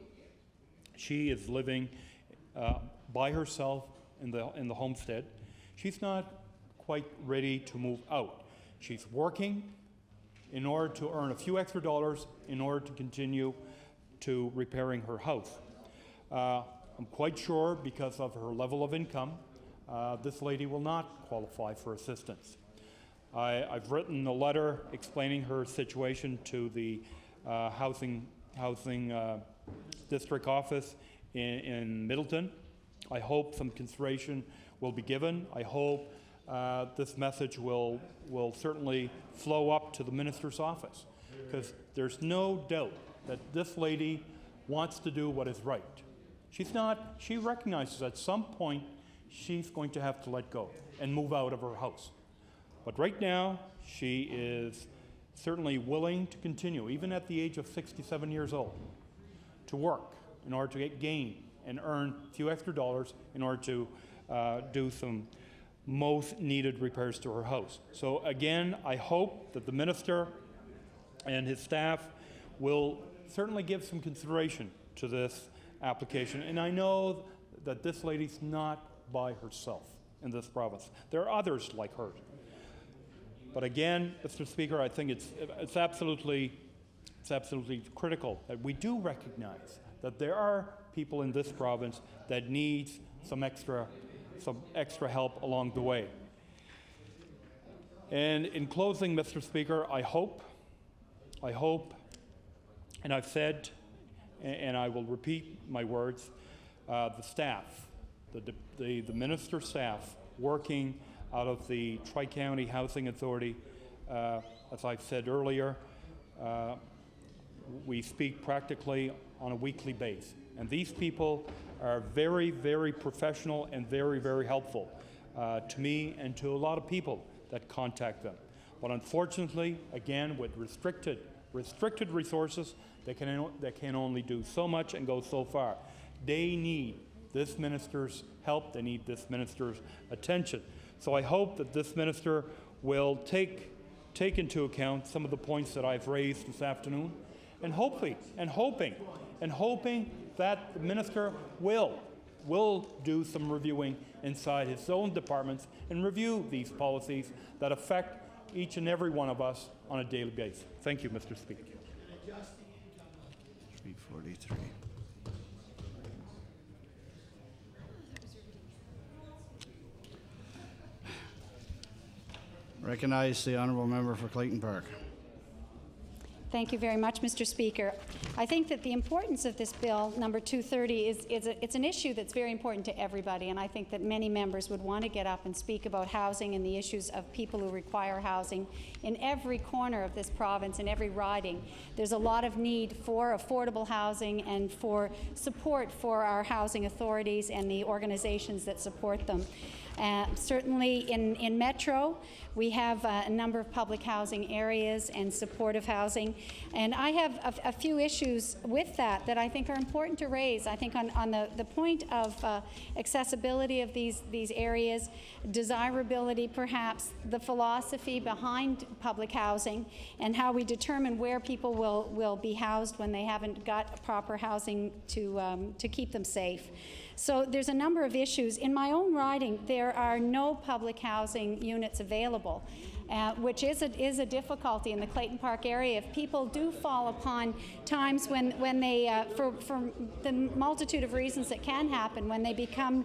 She is living by herself in the homestead. She's not quite ready to move out. She's working in order to earn a few extra dollars in order to continue to repairing her house. I'm quite sure because of her level of income, this lady will not qualify for assistance. I've written a letter explaining her situation to the housing district office in Middleton. I hope some consideration will be given. I hope this message will certainly flow up to the minister's office, because there's no doubt that this lady wants to do what is right. She recognizes at some point she's going to have to let go and move out of her house. But right now, she is certainly willing to continue, even at the age of 67 years old, to work in order to gain and earn a few extra dollars in order to do some most needed repairs to her house. So again, I hope that the minister and his staff will certainly give some consideration to this application. And I know that this lady's not by herself in this province. There are others like her. But again, Mr. Speaker, I think it's absolutely critical that we do recognize that there are people in this province that need some extra help along the way. And in closing, Mr. Speaker, I hope, and I've said, and I will repeat my words, the staff, the minister's staff working out of the Tri-County Housing Authority, as I've said earlier, we speak practically on a weekly basis. And these people are very, very professional and very, very helpful to me and to a lot of people that contact them. But unfortunately, again, with restricted resources, they can only do so much and go so far. They need this minister's help. They need this minister's attention. So I hope that this minister will take into account some of the points that I've raised this afternoon, and hoping that the minister will do some reviewing inside his own departments and review these policies that affect each and every one of us on a daily basis. Thank you, Mr. Speaker. 343. Recognize the honourable member for Clayton Park. Thank you very much, Mr. Speaker. I think that the importance of this bill, number 230, it's an issue that's very important to everybody, and I think that many members would want to get up and speak about housing and the issues of people who require housing in every corner of this province, in every riding. There's a lot of need for affordable housing and for support for our housing authorities and the organizations that support them. Certainly in Metro, we have a number of public housing areas and supportive housing. And I have a few issues with that I think are important to raise. I think on the point of accessibility of these areas, desirability perhaps, the philosophy behind public housing, and how we determine where people will be housed when they haven't got proper housing to keep them safe. So there's a number of issues. In my own riding, there are no public housing units available, which is a difficulty in the Clayton Park area. If people do fall upon times when they, for the multitude of reasons that can happen, when they become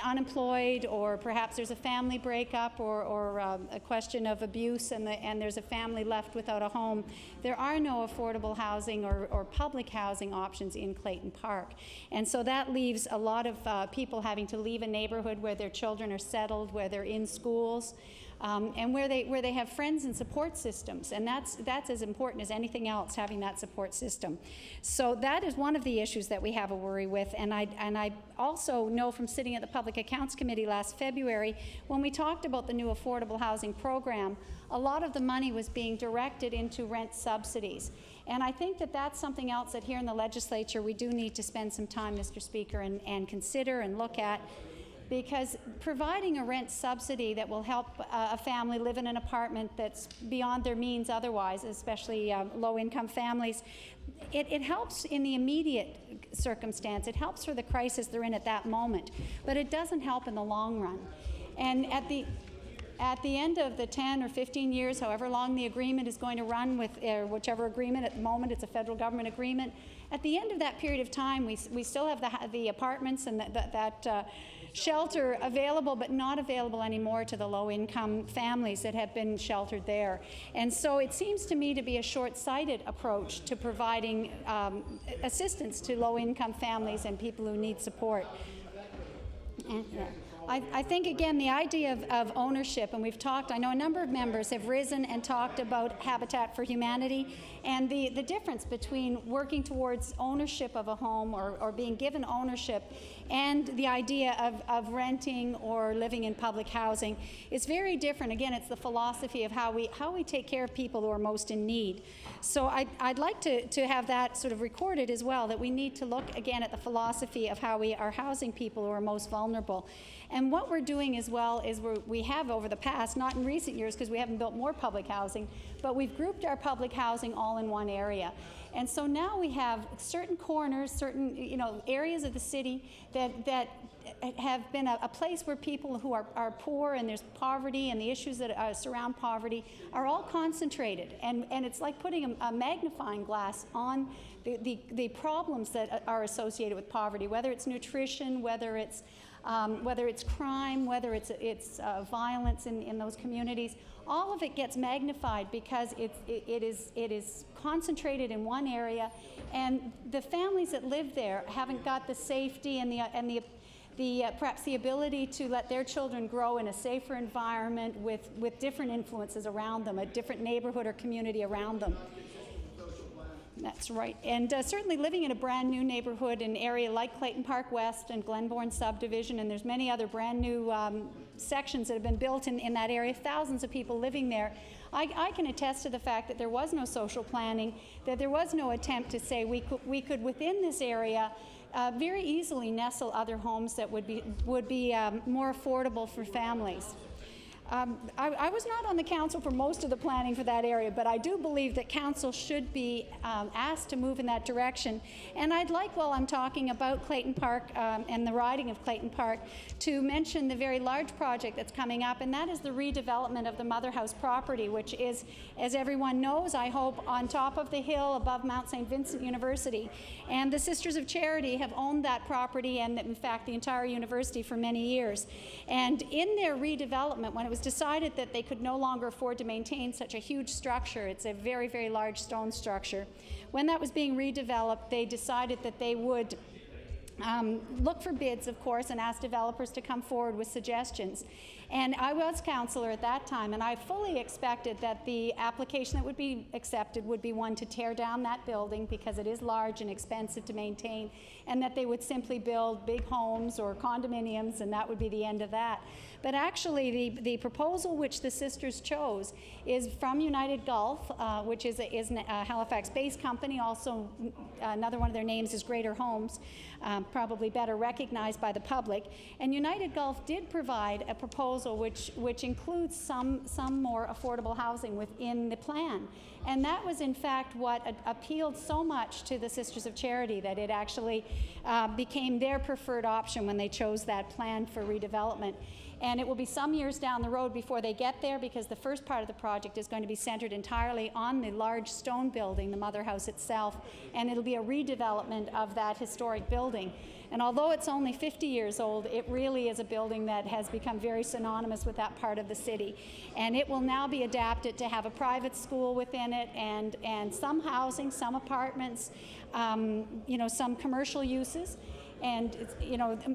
unemployed, or perhaps there's a family breakup, or a question of abuse, and there's a family left without a home, there are no affordable housing or public housing options in Clayton Park. And so that leaves a lot of people having to leave a neighborhood where their children are settled, where they're in schools, and where they have friends and support systems. And that's as important as anything else, having that support system. So that is one of the issues that we have a worry with. And I also know from sitting at the Public Accounts Committee last February, when we talked about the new affordable housing program, a lot of the money was being directed into rent subsidies. And I think that that's something else that here in the legislature we do need to spend some time, Mr. Speaker, and consider and look at, because providing a rent subsidy that will help a family live in an apartment that's beyond their means otherwise, especially low-income families, it helps in the immediate circumstance. It helps for the crisis they're in at that moment, but it doesn't help in the long run. And at the end of the 10 or 15 years, however long the agreement is going to run with whichever agreement, at the moment it's a federal government agreement, at the end of that period of time, we still have the apartments and that shelter available, but not available anymore to the low-income families that have been sheltered there. And so it seems to me to be a short-sighted approach to providing assistance to low-income families and people who need support. And, I think, again, the idea of ownership, and we've talked, I know a number of members have risen and talked about Habitat for Humanity and the difference between working towards ownership of a home or being given ownership and the idea of renting or living in public housing. It's very different. Again, it's the philosophy of how we take care of people who are most in need. So I'd like to have that sort of recorded as well, that we need to look again at the philosophy of how we are housing people who are most vulnerable. And what we're doing as well is we have over the past, not in recent years because we haven't built more public housing, but we've grouped our public housing all in one area. And so now we have certain corners, certain areas of the city that have been a place where people who are poor, and there's poverty and the issues that surround poverty are all concentrated. And it's like putting a magnifying glass on the problems that are associated with poverty, whether it's nutrition, whether it's crime, whether it's violence in those communities. All of it gets magnified because it is concentrated in one area, and the families that live there haven't got the safety and the perhaps the ability to let their children grow in a safer environment with different influences around them, a different neighborhood or community around them. That's right. And certainly living in a brand new neighborhood, an area like Clayton Park West and Glenbourne subdivision, and there's many other brand new sections that have been built in that area, thousands of people living there. I can attest to the fact that there was no social planning, that there was no attempt to say we could within this area very easily nestle other homes that would be more affordable for families. I was not on the council for most of the planning for that area, but I do believe that council should be asked to move in that direction. And I'd like, while I'm talking about Clayton Park and the riding of Clayton Park, to mention the very large project that's coming up, and that is the redevelopment of the Mother House property, which is, as everyone knows, I hope, on top of the hill above Mount St. Vincent University. And the Sisters of Charity have owned that property and, in fact, the entire university for many years. And in their redevelopment, when it was decided that they could no longer afford to maintain such a huge structure. It's a very, very large stone structure. When that was being redeveloped, they decided that they would look for bids, of course, and ask developers to come forward with suggestions. And I was councillor at that time, and I fully expected that the application that would be accepted would be one to tear down that building because it is large and expensive to maintain, and that they would simply build big homes or condominiums, and that would be the end of that. But actually, the proposal which the sisters chose is from United Gulf, which is a Halifax-based company. Also, another one of their names is Greater Homes, probably better recognized by the public. And United Gulf did provide a proposal which includes some more affordable housing within the plan. And that was, in fact, what appealed so much to the Sisters of Charity that it actually became their preferred option when they chose that plan for redevelopment. And it will be some years down the road before they get there, because the first part of the project is going to be centered entirely on the large stone building, the mother house itself, and it'll be a redevelopment of that historic building. And although it's only 50 years old, it really is a building that has become very synonymous with that part of the city. And it will now be adapted to have a private school within it, and some housing, some apartments, some commercial uses. And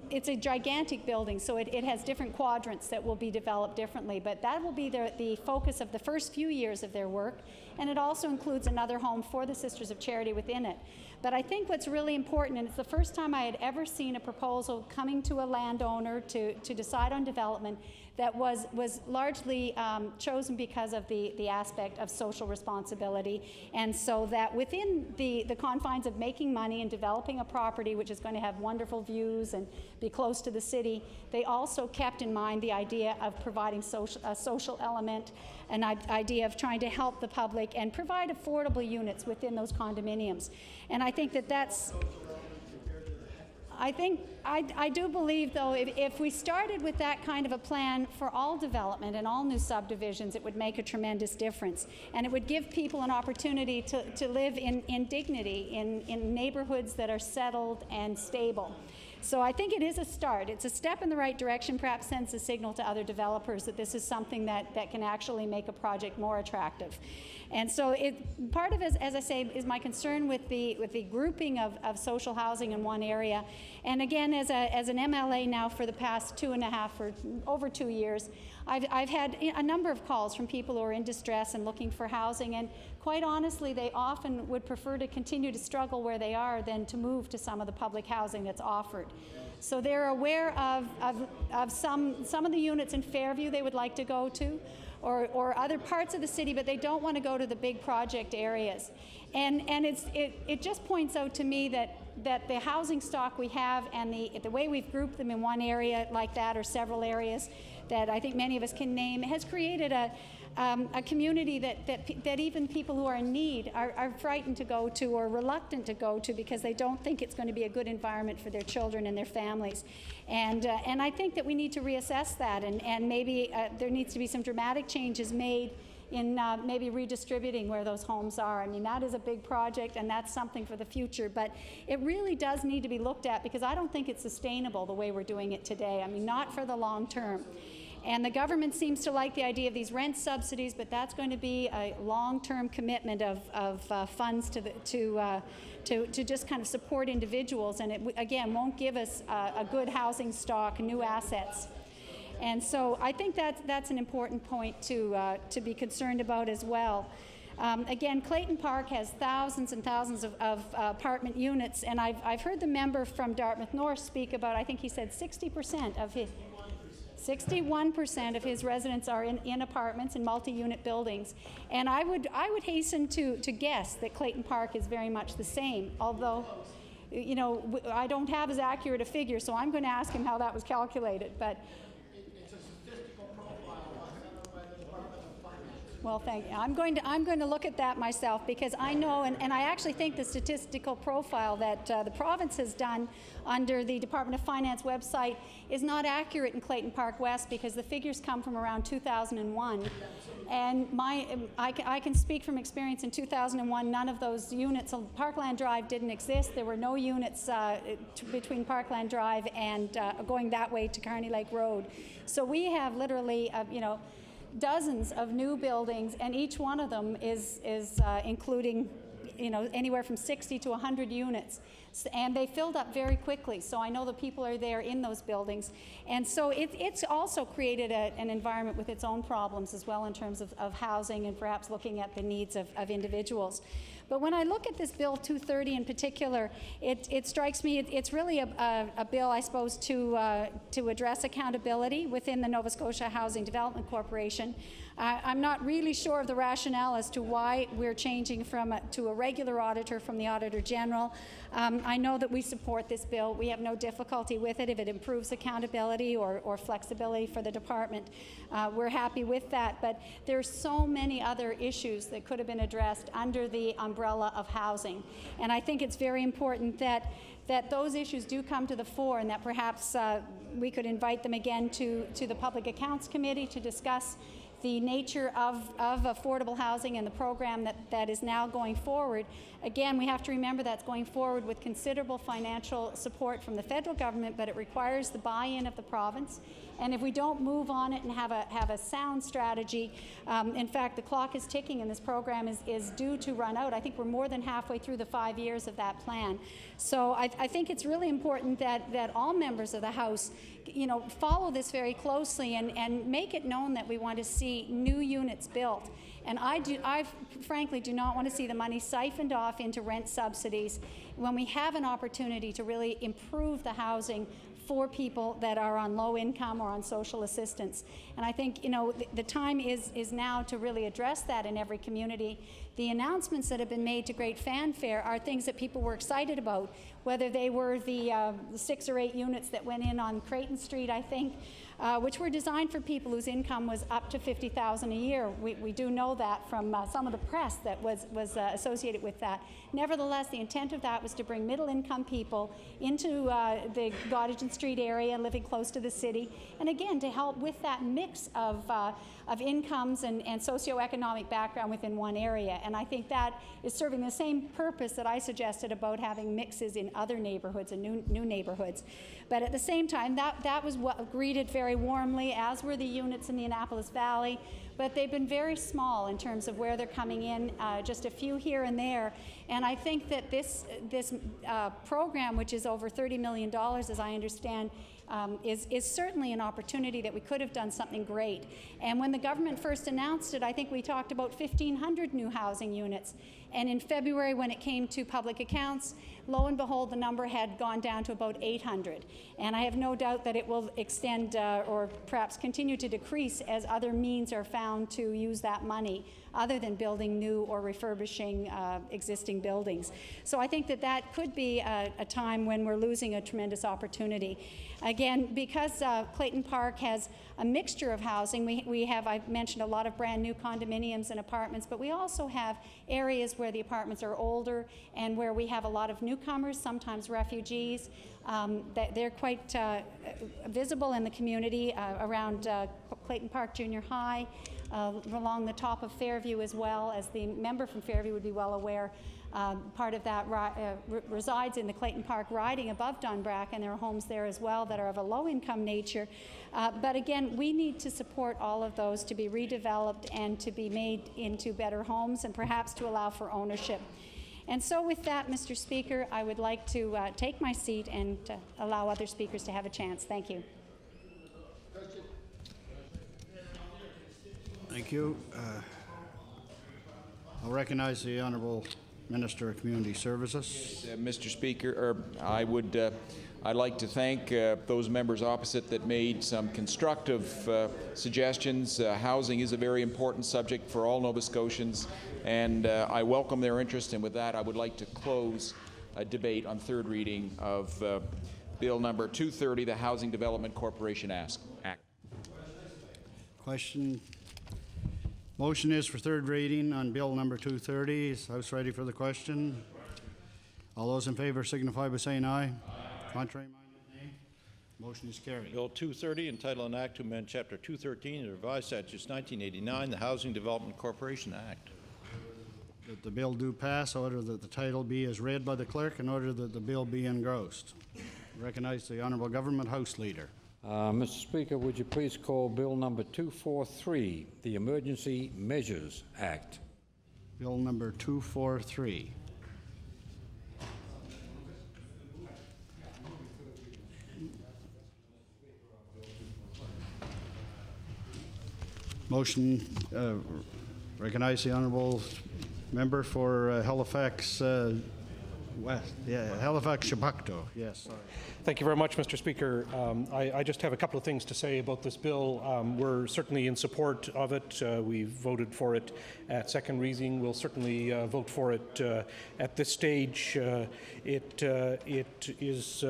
it's a gigantic building, so it has different quadrants that will be developed differently. But that will be the focus of the first few years of their work. And it also includes another home for the Sisters of Charity within it. But I think what's really important, and it's the first time I had ever seen a proposal coming to a landowner to decide on development that was largely chosen because of the aspect of social responsibility. And so that within the confines of making money and developing a property which is going to have wonderful views and be close to the city, they also kept in mind the idea of providing a social element, an idea of trying to help the public and provide affordable units within those condominiums. And I think that's... I do believe, though, if we started with that kind of a plan for all development and all new subdivisions, it would make a tremendous difference. And it would give people an opportunity to live in dignity, in neighborhoods that are settled and stable. So I think it is a start. It's a step in the right direction, perhaps sends a signal to other developers that this is something that can actually make a project more attractive. And so part of it, as I say, is my concern with the grouping of social housing in one area. And again, as an MLA now for the past 2.5 or over 2 years, I've had a number of calls from people who are in distress and looking for housing, and quite honestly, they often would prefer to continue to struggle where they are than to move to some of the public housing that's offered. So they're aware of some of the units in Fairview they would like to go to, or other parts of the city, but they don't want to go to the big project areas. And it just points out to me that the housing stock we have and the way we've grouped them in one area like that, or several areas that I think many of us can name, has created a community that even people who are in need are frightened to go to or reluctant to go to because they don't think it's going to be a good environment for their children and their families. And I think that we need to reassess that, and maybe there needs to be some dramatic changes made in maybe redistributing where those homes are. I mean, that is a big project, and that's something for the future, but it really does need to be looked at, because I don't think it's sustainable the way we're doing it today. I mean, not for the long term. And the government seems to like the idea of these rent subsidies, but that's going to be a long-term commitment of funds to just kind of support individuals, and it again won't give us a good housing stock, new assets. And so I think that's an important point to be concerned about as well. Again, Clayton Park has thousands and thousands of apartment units, and I've heard the member from Dartmouth North speak about, I think he said 61% of his residents are in apartments in multi-unit buildings. And I would hasten to guess that Clayton Park is very much the same, although I don't have as accurate a figure, so I'm going to ask him how that was calculated. But well, thank you. I'm going to look at that myself, because I know, and I actually think the statistical profile that the province has done under the Department of Finance website is not accurate in Clayton Park West, because the figures come from around 2001. And I can speak from experience. In 2001, none of those units, Parkland Drive didn't exist. There were no units between Parkland Drive and going that way to Carney Lake Road. So we have literally, dozens of new buildings, and each one of them is including, anywhere from 60 to 100 units. And they filled up very quickly, so I know the people are there in those buildings. And so it's also created an environment with its own problems as well in terms of housing and perhaps looking at the needs of individuals. But when I look at this Bill 230 in particular, it strikes me it's really a bill, I suppose, to address accountability within the Nova Scotia Housing Development Corporation. I'm not really sure of the rationale as to why we're changing to a regular auditor from the Auditor General. I know that we support this bill. We have no difficulty with it if it improves accountability or flexibility for the department. We're happy with that, but there's so many other issues that could have been addressed under the umbrella of housing. And I think it's very important that those issues do come to the fore, and that perhaps we could invite them again to the Public Accounts Committee to discuss the nature of affordable housing and the program that is now going forward. Again, we have to remember that's going forward with considerable financial support from the federal government, but it requires the buy-in of the province. And if we don't move on it and have a sound strategy, in fact, the clock is ticking and this program is due to run out. I think we're more than halfway through the 5 years of that plan. So I think it's really important that all members of the House follow this very closely and make it known that we want to see new units built. And I frankly do not want to see the money siphoned off into rent subsidies when we have an opportunity to really improve the housing for people that are on low income or on social assistance. And I think, the time is now to really address that in every community. The announcements that have been made to great fanfare are things that people were excited about, whether they were the 6 or 8 units that went in on Creighton Street, I think, which were designed for people whose income was up to $50,000 a year. We do know that from some of the press that was associated with that. Nevertheless, the intent of that was to bring middle-income people into the Gottingen Street area, living close to the city, and again, to help with that mix of incomes and socioeconomic background within one area. And I think that is serving the same purpose that I suggested about having mixes in other neighborhoods and new neighborhoods. But at the same time, that was greeted very warmly, as were the units in the Annapolis Valley. But they've been very small in terms of where they're coming in, just a few here and there. And I think that this program, which is over $30 million, as I understand, is certainly an opportunity that we could have done something great. And when the government first announced it, I think we talked about 1,500 new housing units. And in February, when it came to public accounts, lo and behold, the number had gone down to about 800. And I have no doubt that it will extend or perhaps continue to decrease as other means are found to use that money, other than building new or refurbishing existing buildings. So I think that could be a time when we're losing a tremendous opportunity. Again, because Clayton Park has a mixture of housing, we have, I've mentioned, a lot of brand new condominiums and apartments, but we also have areas where the apartments are older and where we have a lot of newcomers, sometimes refugees. They're quite visible in the community around Clayton Park Junior High, along the top of Fairview as well, as the member from Fairview would be well aware. Part of that resides in the Clayton Park riding above Dunbrack, and there are homes there as well that are of a low-income nature. But again, we need to support all of those to be redeveloped and to be made into better homes, and perhaps to allow for ownership. And so with that, Mr. Speaker, I would like to take my seat and allow other speakers to have a chance. Thank you. Thank you. I'll recognize the Honourable Minister of Community Services. Mr. Speaker, I'd like to thank those members opposite that made some constructive suggestions. Housing is a very important subject for all Nova Scotians, and I welcome their interest. And with that, I would like to close a debate on third reading of Bill number 230, the Housing Development Corporation Act. Question. Motion is for third reading on Bill number 230. Is the House ready for the question? All those in favor signify by saying aye. Aye. Contrary minded, nay. Motion is carried. Bill 230, entitled an act to amend Chapter 213 of the revised statutes 1989, the Housing Development Corporation Act. That the bill do pass, order that the title be as read by the clerk, and order that the bill be engrossed. Recognize the Honourable Government House Leader. Mr. Speaker, would you please call Bill number 243, the Emergency Measures Act? Bill number 243. Motion, recognize the honourable member for Halifax West. Yeah, Halifax Shabakto. Yes, sorry. Thank you very much, Mr. Speaker. I just have a couple of things to say about this bill. We're certainly in support of it. We voted for it at second reading. We'll certainly vote for it at this stage. It is.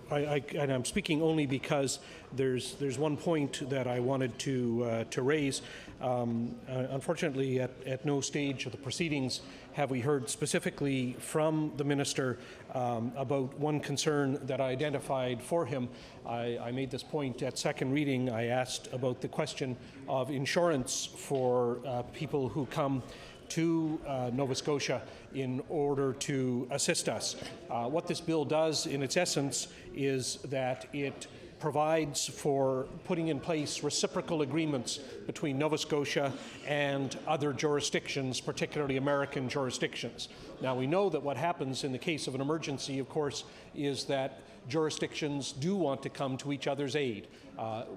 And I'm speaking only because there's one point that I wanted to raise. Unfortunately, at no stage of the proceedings have we heard specifically from the minister about one concern that I identified for him. I made this point at second reading. I asked about the question of insurance for people who come to Nova Scotia in order to assist us. What this bill does in its essence is that it provides for putting in place reciprocal agreements between Nova Scotia and other jurisdictions, particularly American jurisdictions. Now, we know that what happens in the case of an emergency, of course, is that jurisdictions do want to come to each other's aid.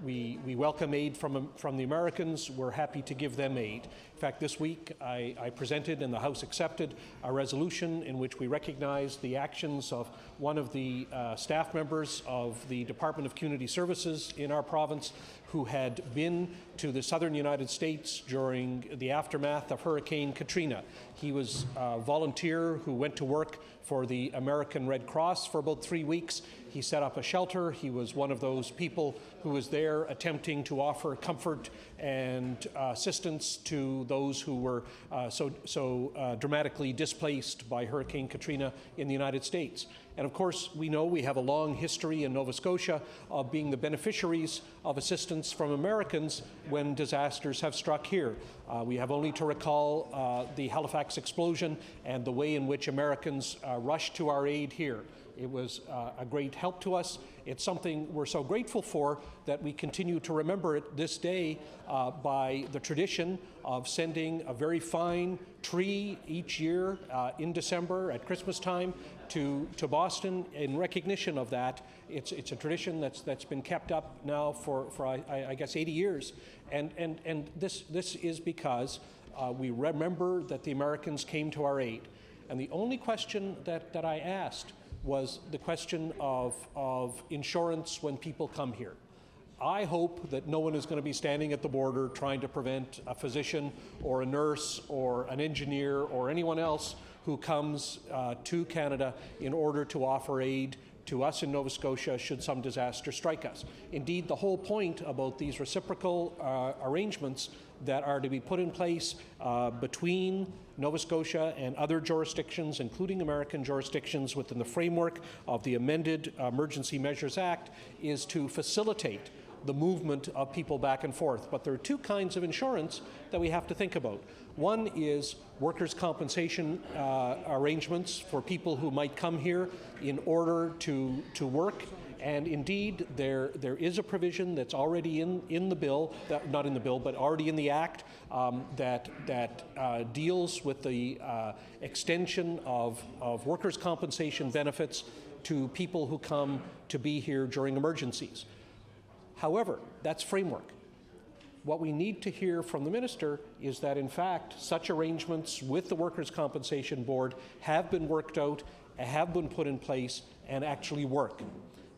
We welcome aid from the Americans. We're happy to give them aid. In fact, this week I presented and the House accepted a resolution in which we recognize the actions of one of the staff members of the Department of Community Services in our province who had been to the southern United States during the aftermath of Hurricane Katrina. He was a volunteer who went to work for the American Red Cross for about 3 weeks. He set up a shelter. He was one of those people who was there attempting to offer comfort and assistance to those who were so dramatically displaced by Hurricane Katrina in the United States. And of course, we know we have a long history in Nova Scotia of being the beneficiaries of assistance from Americans when disasters have struck here. We have only to recall the Halifax explosion and the way in which Americans rushed to our aid here. It was a great help to us. It's something we're so grateful for that we continue to remember it this day by the tradition of sending a very fine tree each year in December at Christmas time to Boston in recognition of that. It's a tradition that's been kept up now for I guess 80 years, and this is because we remember that the Americans came to our aid. And the only question that I asked was the question of insurance when people come here. I hope that no one is going to be standing at the border trying to prevent a physician or a nurse or an engineer or anyone else who comes to Canada in order to offer aid to us in Nova Scotia should some disaster strike us. Indeed, the whole point about these reciprocal arrangements that are to be put in place between Nova Scotia and other jurisdictions, including American jurisdictions within the framework of the amended Emergency Measures Act, is to facilitate the movement of people back and forth. But there are two kinds of insurance that we have to think about. One is workers' compensation arrangements for people who might come here in order to work. And indeed, there is a provision that's already in the bill, not in the bill, but already in the Act, that deals with the extension of workers' compensation benefits to people who come to be here during emergencies. However, that's framework. What we need to hear from the minister is that, in fact, such arrangements with the Workers' Compensation Board have been worked out, have been put in place, and actually work.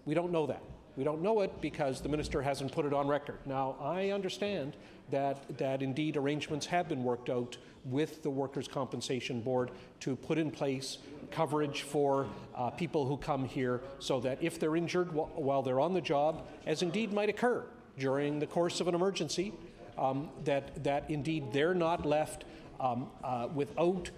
We don't know that. We don't know it because the minister hasn't put it on record. Now, I understand that indeed arrangements have been worked out with the Workers' Compensation Board to put in place coverage for people who come here so that if they're injured while they're on the job, as indeed might occur during the course of an emergency, that indeed they're not left without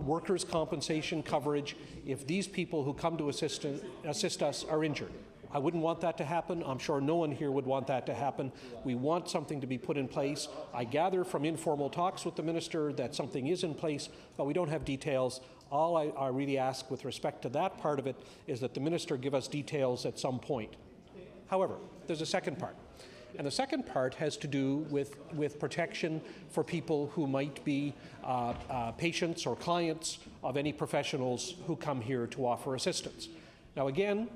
workers' compensation coverage if these people who come to assist us are injured. I wouldn't want that to happen. I'm sure no one here would want that to happen. We want something to be put in place. I gather from informal talks with the minister that something is in place, but we don't have details. All I really ask with respect to that part of it is that the minister give us details at some point. However, there's a second part. And the second part has to do with protection for people who might be patients or clients of any professionals who come here to offer assistance. Now again,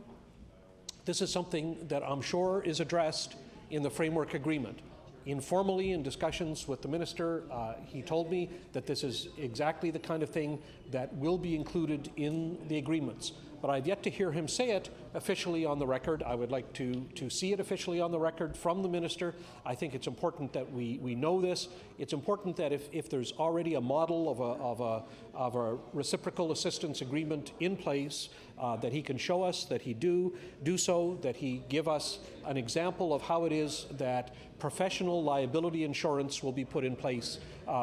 this is something that I'm sure is addressed in the framework agreement. Informally, in discussions with the minister, he told me that this is exactly the kind of thing that will be included in the agreements. But I've yet to hear him say it officially on the record. I would like to see it officially on the record from the minister. I think it's important that we know this. It's important that if there's already a model of a reciprocal assistance agreement in place, that he can show us, that he do so, that he give us an example of how it is that professional liability insurance will be put in place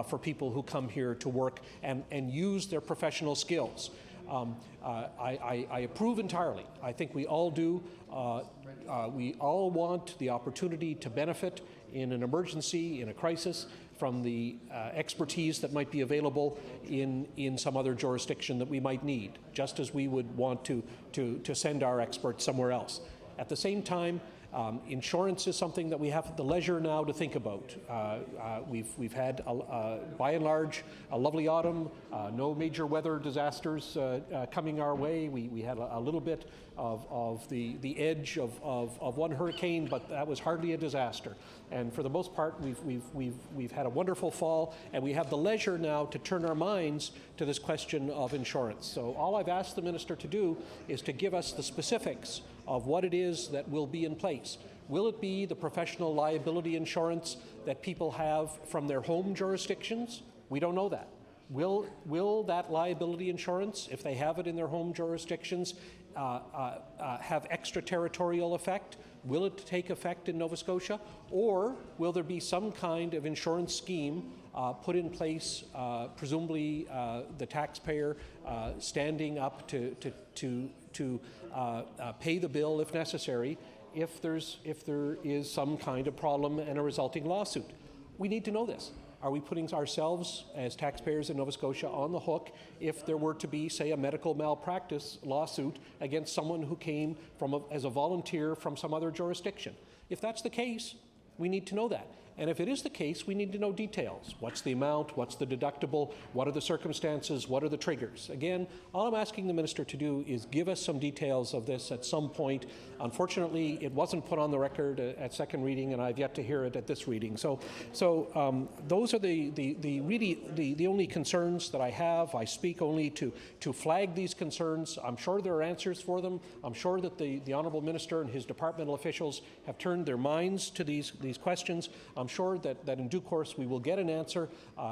for people who come here to work and use their professional skills. I approve entirely. I think we all do. We all want the opportunity to benefit in an emergency, in a crisis, from the expertise that might be available in some other jurisdiction that we might need, just as we would want to send our experts somewhere else. At the same time, insurance is something that we have the leisure now to think about. We've had, by and large, a lovely autumn, no major weather disasters coming our way. We had a little bit of the edge of one hurricane, but that was hardly a disaster. And for the most part, we've had a wonderful fall, and we have the leisure now to turn our minds to this question of insurance. So all I've asked the minister to do is to give us the specifics of what it is that will be in place. Will it be the professional liability insurance that people have from their home jurisdictions? We don't know that. Will that liability insurance, if they have it in their home jurisdictions, have extraterritorial effect? Will it take effect in Nova Scotia? Or will there be some kind of insurance scheme put in place, presumably the taxpayer standing up to pay the bill if necessary, if there is some kind of problem and a resulting lawsuit? We need to know this. Are we putting ourselves as taxpayers in Nova Scotia on the hook if there were to be, say, a medical malpractice lawsuit against someone who came as a volunteer from some other jurisdiction? If that's the case, we need to know that. And if it is the case, we need to know details. What's the amount? What's the deductible? What are the circumstances? What are the triggers? Again, all I'm asking the minister to do is give us some details of this at some point. Unfortunately, it wasn't put on the record at second reading, and I've yet to hear it at this reading. So those are the only concerns that I have. I speak only to flag these concerns. I'm sure there are answers for them. I'm sure that the Honourable Minister and his departmental officials have turned their minds to these questions. I'm sure that in due course we will get an answer.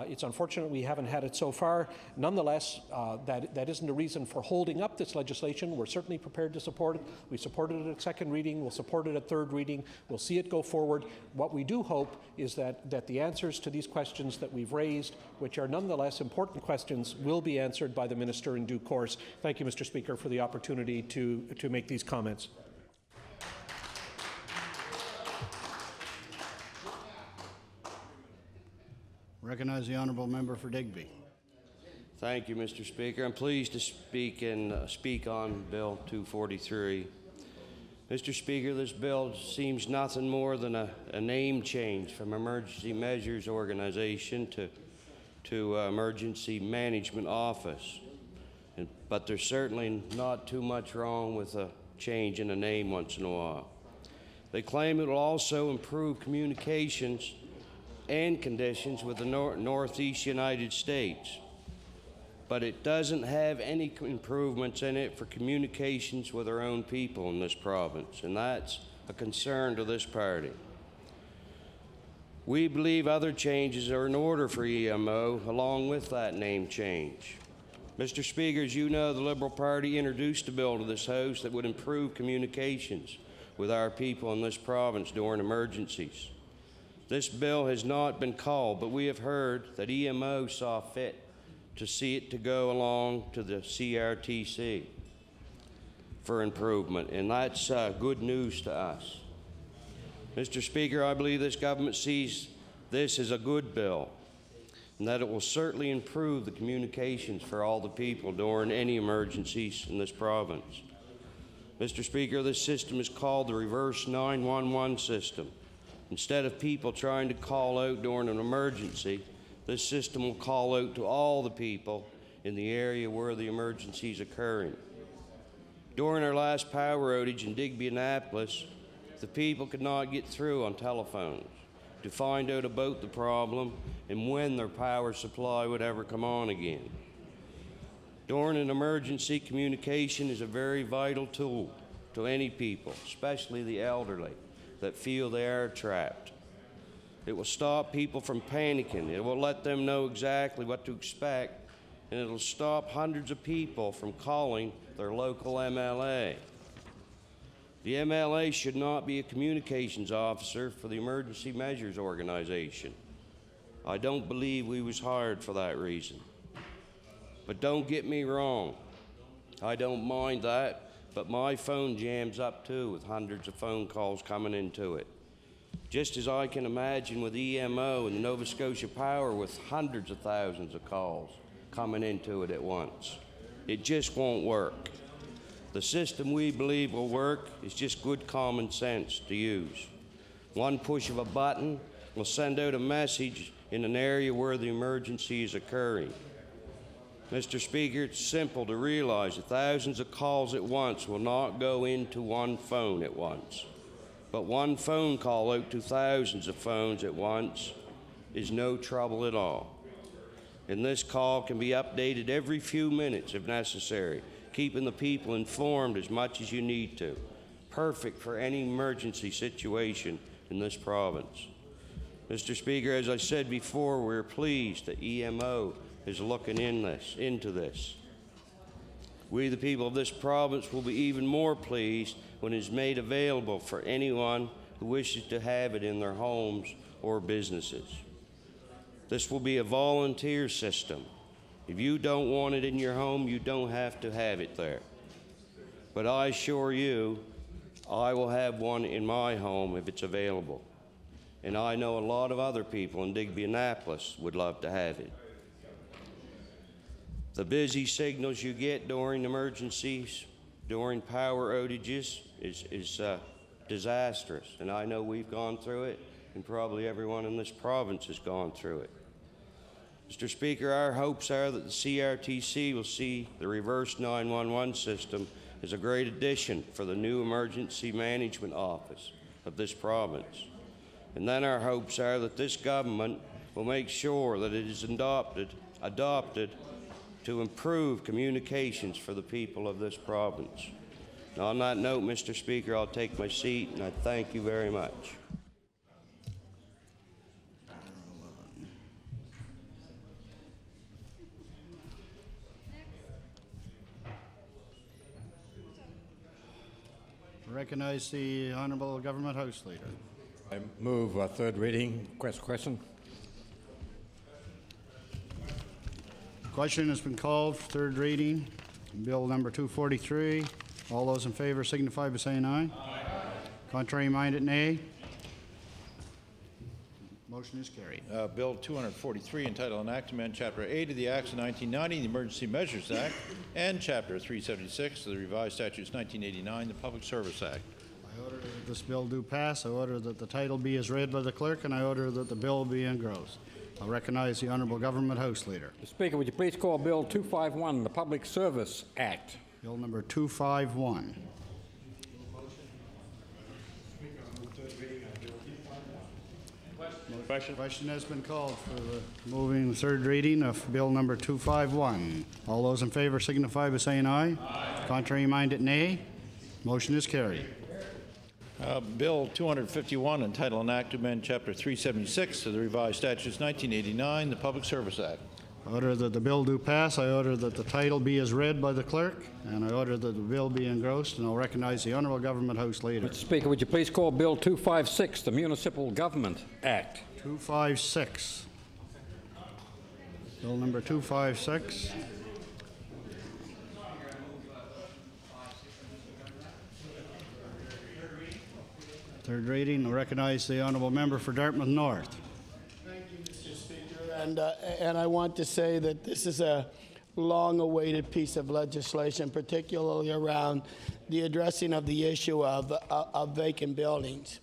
It's unfortunate we haven't had it so far. Nonetheless, that isn't a reason for holding up this legislation. We're certainly prepared to support it. We supported it at second reading. We'll support it at third reading. We'll see it go forward. What we do hope is that the answers to these questions that we've raised, which are nonetheless important questions, will be answered by the minister in due course. Thank you, Mr. Speaker, for the opportunity to make these comments. Recognize the honourable member for Digby. Thank you, Mr. Speaker. I'm pleased to speak on Bill 243. Mr. Speaker, this bill seems nothing more than a name change from Emergency Measures Organization to Emergency Management Office. But there's certainly not too much wrong with a change in a name once in a while. They claim it will also improve communications and conditions with the Northeast United States. But it doesn't have any improvements in it for communications with our own people in this province, and that's a concern to this party. We believe other changes are in order for EMO along with that name change. Mr. Speaker, as you know, the Liberal Party introduced a bill to this House that would improve communications with our people in this province during emergencies. This bill has not been called, but we have heard that EMO saw fit to see it to go along to the CRTC. for improvement, and that's good news to us. Mr. Speaker, I believe this government sees this as a good bill, and that it will certainly improve the communications for all the people during any emergencies in this province. Mr. Speaker, this system is called the reverse 911 system. Instead of people trying to call out during an emergency, this system will call out to all the people in the area where the emergency is occurring. During our last power outage in Digby, Annapolis, the people could not get through on telephones to find out about the problem and when their power supply would ever come on again. During an emergency, communication is a very vital tool to any people, especially the elderly, that feel they are trapped. It will stop people from panicking. It will let them know exactly what to expect, and it will stop hundreds of people from calling their local MLA. The MLA should not be a communications officer for the Emergency Measures Organization. I don't believe we was hired for that reason. But don't get me wrong, I don't mind that, but my phone jams up too with hundreds of phone calls coming into it. Just as I can imagine with EMO and Nova Scotia Power with hundreds of thousands of calls coming into it at once. It just won't work. The system we believe will work is just good common sense to use. One push of a button will send out a message in an area where the emergency is occurring. Mr. Speaker, it's simple to realize that thousands of calls at once will not go into one phone at once. But one phone call out to thousands of phones at once is no trouble at all. And this call can be updated every few minutes if necessary, keeping the people informed as much as you need to. Perfect for any emergency situation in this province. Mr. Speaker, as I said before, we're pleased that EMO is looking into this. We, the people of this province, will be even more pleased when it is made available for anyone who wishes to have it in their homes or businesses. This will be a volunteer system. If you don't want it in your home, you don't have to have it there. But I assure you, I will have one in my home if it's available. And I know a lot of other people in Digby, Annapolis would love to have it. The busy signals you get during emergencies, during power outages, is disastrous. And I know we've gone through it, and probably everyone in this province has gone through it. Mr. Speaker, our hopes are that the CRTC will see the reverse 911 system as a great addition for the new Emergency Management Office of this province. And then our hopes are that this government will make sure that it is adopted to improve communications for the people of this province. Now, on that note, Mr. Speaker, I'll take my seat, and I thank you very much. Recognize the Honourable Government House Leader. I move third reading. Question. Question has been called for third reading. Bill number 243. All those in favor signify by saying aye. Aye. Contrary minded, nay. Motion is carried. Bill 243, entitled An Act to Amend Chapter 8 of the Acts of 1990, the Emergency Measures Act, and Chapter 376 of the Revised Statutes 1989, the Public Service Act. I order that this bill do pass. I order that the title be as read by the clerk, and I order that the bill be engrossed. I recognize the Honourable Government House Leader. Mr. Speaker, would you please call Bill 251, the Public Service Act? Bill number 251. Question has been called for the moving the third reading of Bill number 251. All those in favor signify by saying aye. Aye. Contrary minded, nay. Motion is carried. Bill 251, entitled An Act to Amend Chapter 376 of the Revised Statutes 1989, the Public Service Act. I order that the bill do pass. I order that the title be as read by the clerk, and I order that the bill be engrossed, and I'll recognize the Honourable Government House Leader. Mr. Speaker, would you please call Bill 256, the Municipal Government Act? 256. Bill number 256. Third reading. I recognize the honourable member for Dartmouth North. Thank you, Mr. Speaker. And I want to say that this is a long-awaited piece of legislation, particularly around the addressing of the issue of vacant buildings.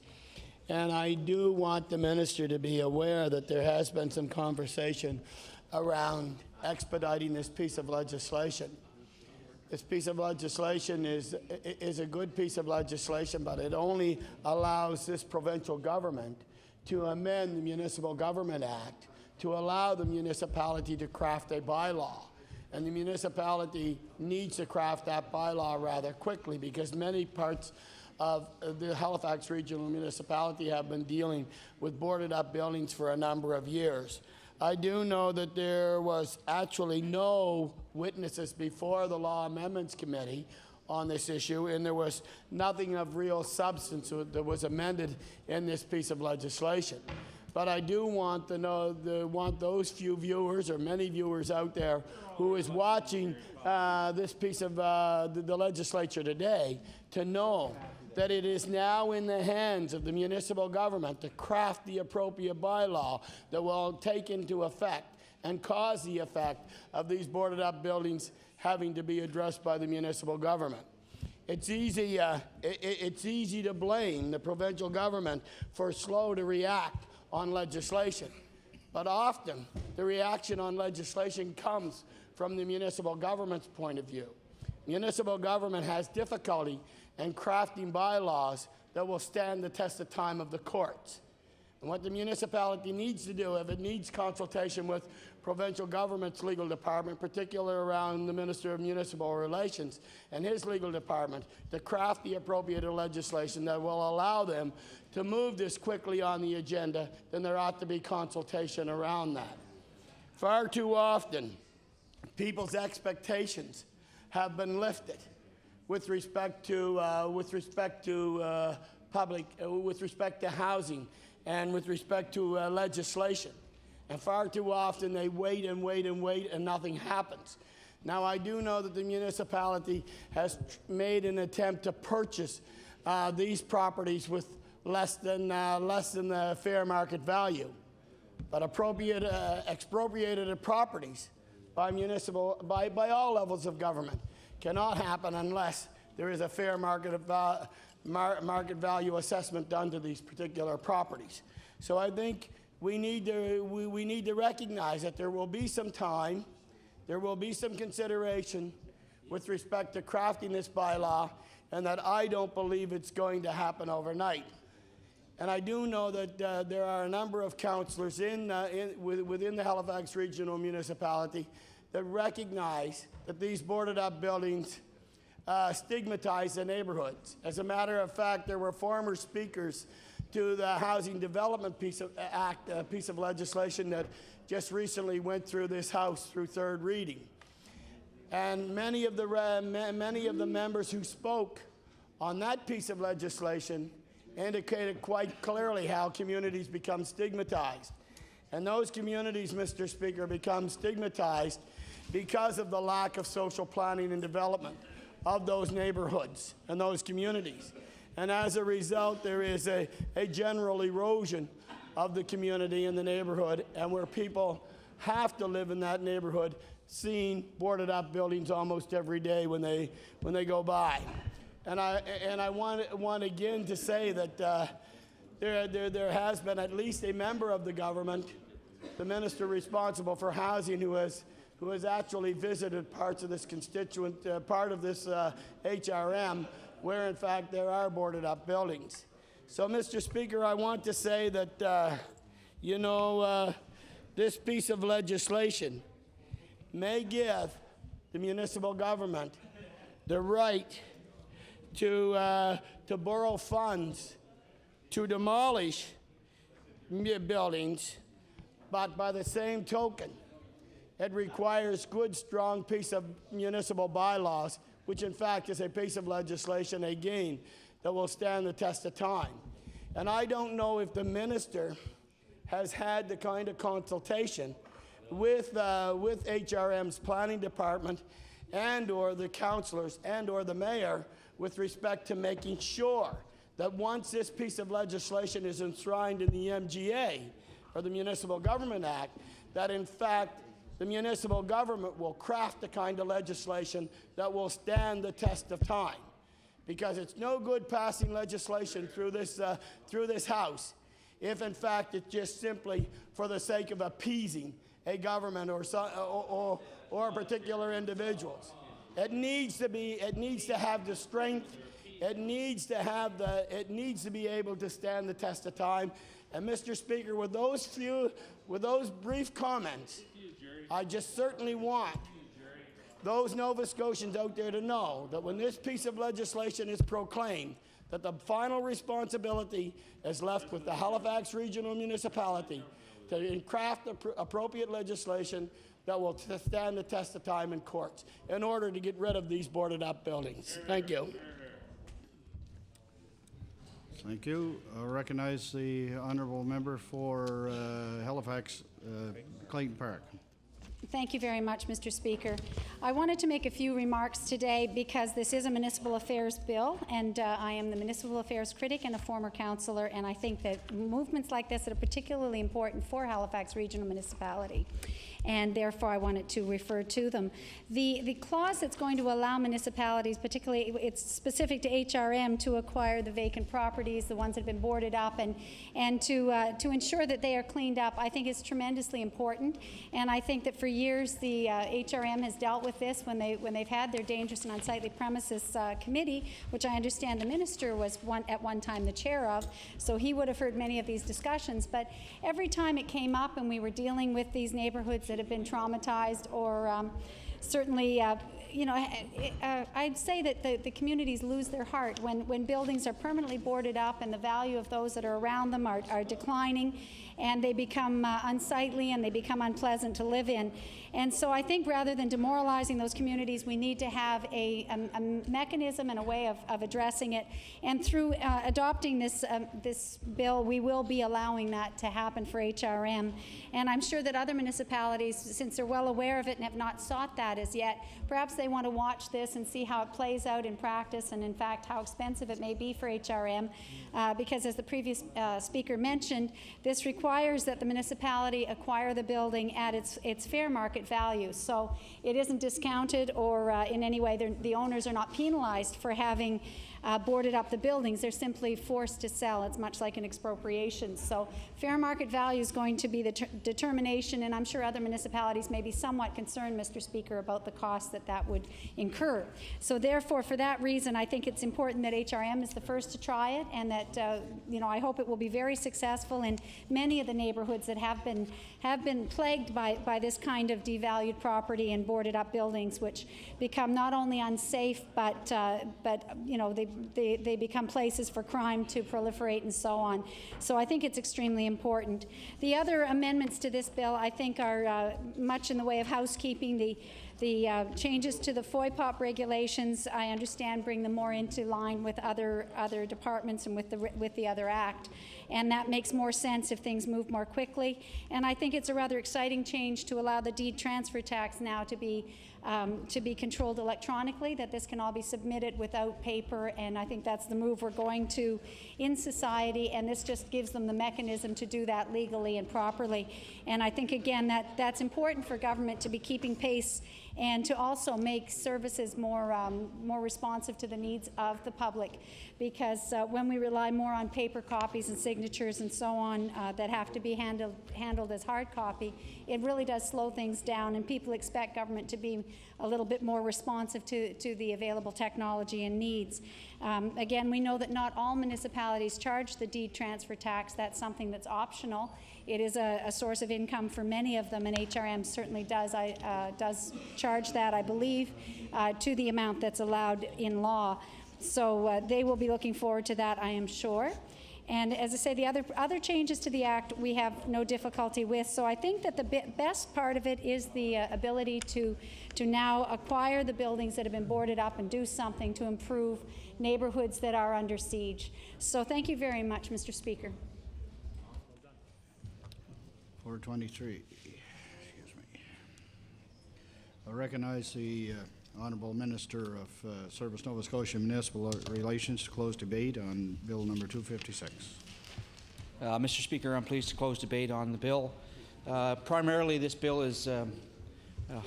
And I do want the minister to be aware that there has been some conversation around expediting this piece of legislation. This piece of legislation is a good piece of legislation, but it only allows this provincial government to amend the Municipal Government Act to allow the municipality to craft a bylaw. And the municipality needs to craft that bylaw rather quickly because many parts of the Halifax Regional Municipality have been dealing with boarded up buildings for a number of years. I do know that there was actually no witnesses before the Law Amendments Committee on this issue, and there was nothing of real substance that was amended in this piece of legislation. But I do want to want those few viewers or many viewers out there who is watching this piece of the legislature today to know that it is now in the hands of the municipal government to craft the appropriate bylaw that will take into effect and cause the effect of these boarded up buildings having to be addressed by the municipal government. It's easy to blame the provincial government for slow to react on legislation, but often the reaction on legislation comes from the municipal government's point of view. Municipal government has difficulty in crafting bylaws that will stand the test of time of the courts. And what the municipality needs to do, if it needs consultation with provincial government's legal department, particularly around the Minister of Municipal Relations and his legal department, to craft the appropriate legislation that will allow them to move this quickly on the agenda, then there ought to be consultation around that. Far too often, people's expectations have been lifted with respect to housing and with respect to legislation. And far too often they wait and wait and wait and nothing happens. Now I do know that the municipality has made an attempt to purchase these properties with less than the fair market value. But expropriated properties by all levels of government cannot happen unless there is a fair market value assessment done to these particular properties. So I think we need to recognize that there will be some time, there will be some consideration with respect to crafting this bylaw, and that I don't believe it's going to happen overnight. And I do know that there are a number of councillors within the Halifax Regional Municipality that recognize that these boarded up buildings stigmatize the neighborhoods. As a matter of fact, there were former speakers to the Housing Development piece of legislation that just recently went through this House through third reading. And many of the members who spoke on that piece of legislation indicated quite clearly how communities become stigmatized. And those communities, Mr. Speaker, become stigmatized because of the lack of social planning and development of those neighborhoods and those communities. And as a result, there is a general erosion of the community and the neighborhood, and where people have to live in that neighborhood, seeing boarded up buildings almost every day when they go by. And I want again to say that there has been at least a member of the government, the minister responsible for housing, who has actually visited parts of this part of this HRM, where in fact there are boarded up buildings. So, Mr. Speaker, I want to say that, this piece of legislation may give the municipal government the right to borrow funds to demolish buildings, but by the same token, it requires good, strong piece of municipal bylaws, which in fact is a piece of legislation, again, that will stand the test of time. And I don't know if the minister has had the kind of consultation with HRM's planning department and or the councillors and or the mayor with respect to making sure that once this piece of legislation is enshrined in the MGA, or the Municipal Government Act, that in fact the municipal government will craft the kind of legislation that will stand the test of time. Because it's no good passing legislation through this House if in fact it's just simply for the sake of appeasing a government or particular individuals. It needs to have the strength. It needs to be able to stand the test of time. And Mr. Speaker, with those brief comments, I just certainly want those Nova Scotians out there to know that when this piece of legislation is proclaimed, that the final responsibility is left with the Halifax Regional Municipality to craft appropriate legislation that will stand the test of time in courts in order to get rid of these boarded up buildings. Thank you. Thank you. I recognize the honourable member for Halifax, Clayton Park. Thank you very much, Mr. Speaker. I wanted to make a few remarks today because this is a municipal affairs bill, and I am the municipal affairs critic and a former councillor, and I think that movements like this are particularly important for Halifax Regional Municipality, and therefore I wanted to refer to them. The clause that's going to allow municipalities, particularly it's specific to HRM, to acquire the vacant properties, the ones that have been boarded up, and to ensure that they are cleaned up, I think is tremendously important. And I think that for years the HRM has dealt with this when they've had their dangerous and unsightly premises committee, which I understand the minister was at one time the chair of, so he would have heard many of these discussions. But every time it came up and we were dealing with these neighborhoods that have been traumatized, or certainly I'd say that the communities lose their heart when buildings are permanently boarded up and the value of those that are around them are declining, and they become unsightly and they become unpleasant to live in. And so I think rather than demoralizing those communities, we need to have a mechanism and a way of addressing it. And through adopting this bill, we will be allowing that to happen for HRM. And I'm sure that other municipalities, since they're well aware of it and have not sought that as yet, perhaps they want to watch this and see how it plays out in practice, and in fact how expensive it may be for HRM, because as the previous speaker mentioned, this requires that the municipality acquire the building at its fair market value. So it isn't discounted, or in any way the owners are not penalized for having boarded up the buildings. They're simply forced to sell. It's much like an expropriation. So fair market value is going to be the determination, and I'm sure other municipalities may be somewhat concerned, Mr. Speaker, about the cost that would incur. So therefore, for that reason, I think it's important that HRM is the first to try it, and that I hope it will be very successful in many of the neighborhoods that have been plagued by this kind of devalued property and boarded up buildings, which become not only unsafe, but they become places for crime to proliferate and so on. So I think it's extremely important. The other amendments to this bill, I think, are much in the way of housekeeping. The changes to the FOIPOP regulations, I understand, bring them more into line with other departments and with the other act, and that makes more sense if things move more quickly. And I think it's a rather exciting change to allow the deed transfer tax now to be controlled electronically, that this can all be submitted without paper, and I think that's the move we're going to in society, and this just gives them the mechanism to do that legally and properly. And I think, again, that's important for government to be keeping pace and to also make services more responsive to the needs of the public, because when we rely more on paper copies and signatures and so on that have to be handled as hard copy, it really does slow things down, and people expect government to be a little bit more responsive to the available technology and needs. Again, we know that not all municipalities charge the deed transfer tax. That's something that's optional. It is a source of income for many of them, and HRM certainly does charge that, I believe, to the amount that's allowed in law. So they will be looking forward to that, I am sure. And as I say, the other changes to the Act we have no difficulty with. So I think that the best part of it is the ability to now acquire the buildings that have been boarded up and do something to improve neighborhoods that are under siege. So thank you very much, Mr. Speaker. 423. Excuse me. I recognize the Honorable Minister of Service Nova Scotia Municipal Relations to close debate on Bill number 256. Mr. Speaker, I'm pleased to close debate on the bill. Primarily, this bill is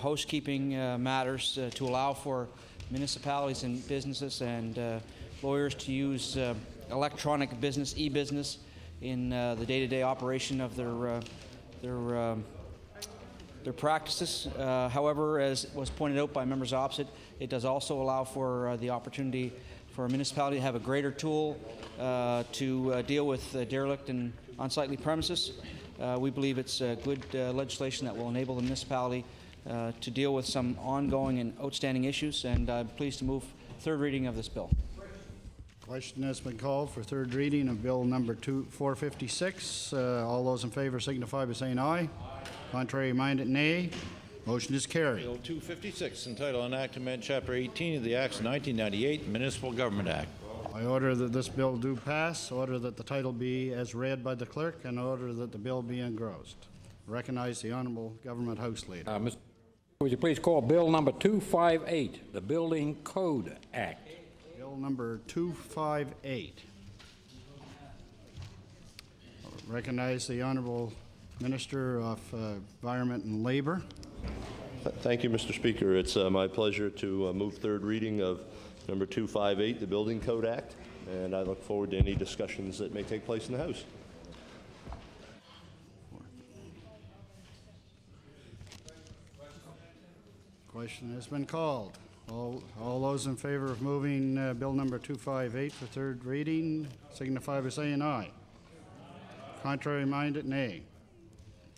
housekeeping matters to allow for municipalities and businesses and lawyers to use electronic business, e-business, in the day-to-day operation of their practices. However, as was pointed out by members opposite, it does also allow for the opportunity for a municipality to have a greater tool to deal with derelict and unsightly premises. We believe it's good legislation that will enable the municipality to deal with some ongoing and outstanding issues, and I'm pleased to move third reading of this bill. Question has been called for third reading of Bill number 456. All those in favor signify by saying aye. Contrary minded, nay. Motion is carried. Bill 256, entitled An Act to Amend Chapter 18 of the Acts of 1998, Municipal Government Act. I order that this bill do pass, order that the title be as read by the clerk, and order that the bill be engrossed. Recognize the Honourable Government House Leader. Mr. Would you please call Bill number 258, the Building Code Act? Bill number 258. Recognize the Honourable Minister of Environment and Labour. Thank you, Mr. Speaker. It's my pleasure to move third reading of number 258, the Building Code Act, and I look forward to any discussions that may take place in the House. Question has been called. All those in favor of moving Bill number 258 for third reading signify by saying aye. Contrary minded, nay.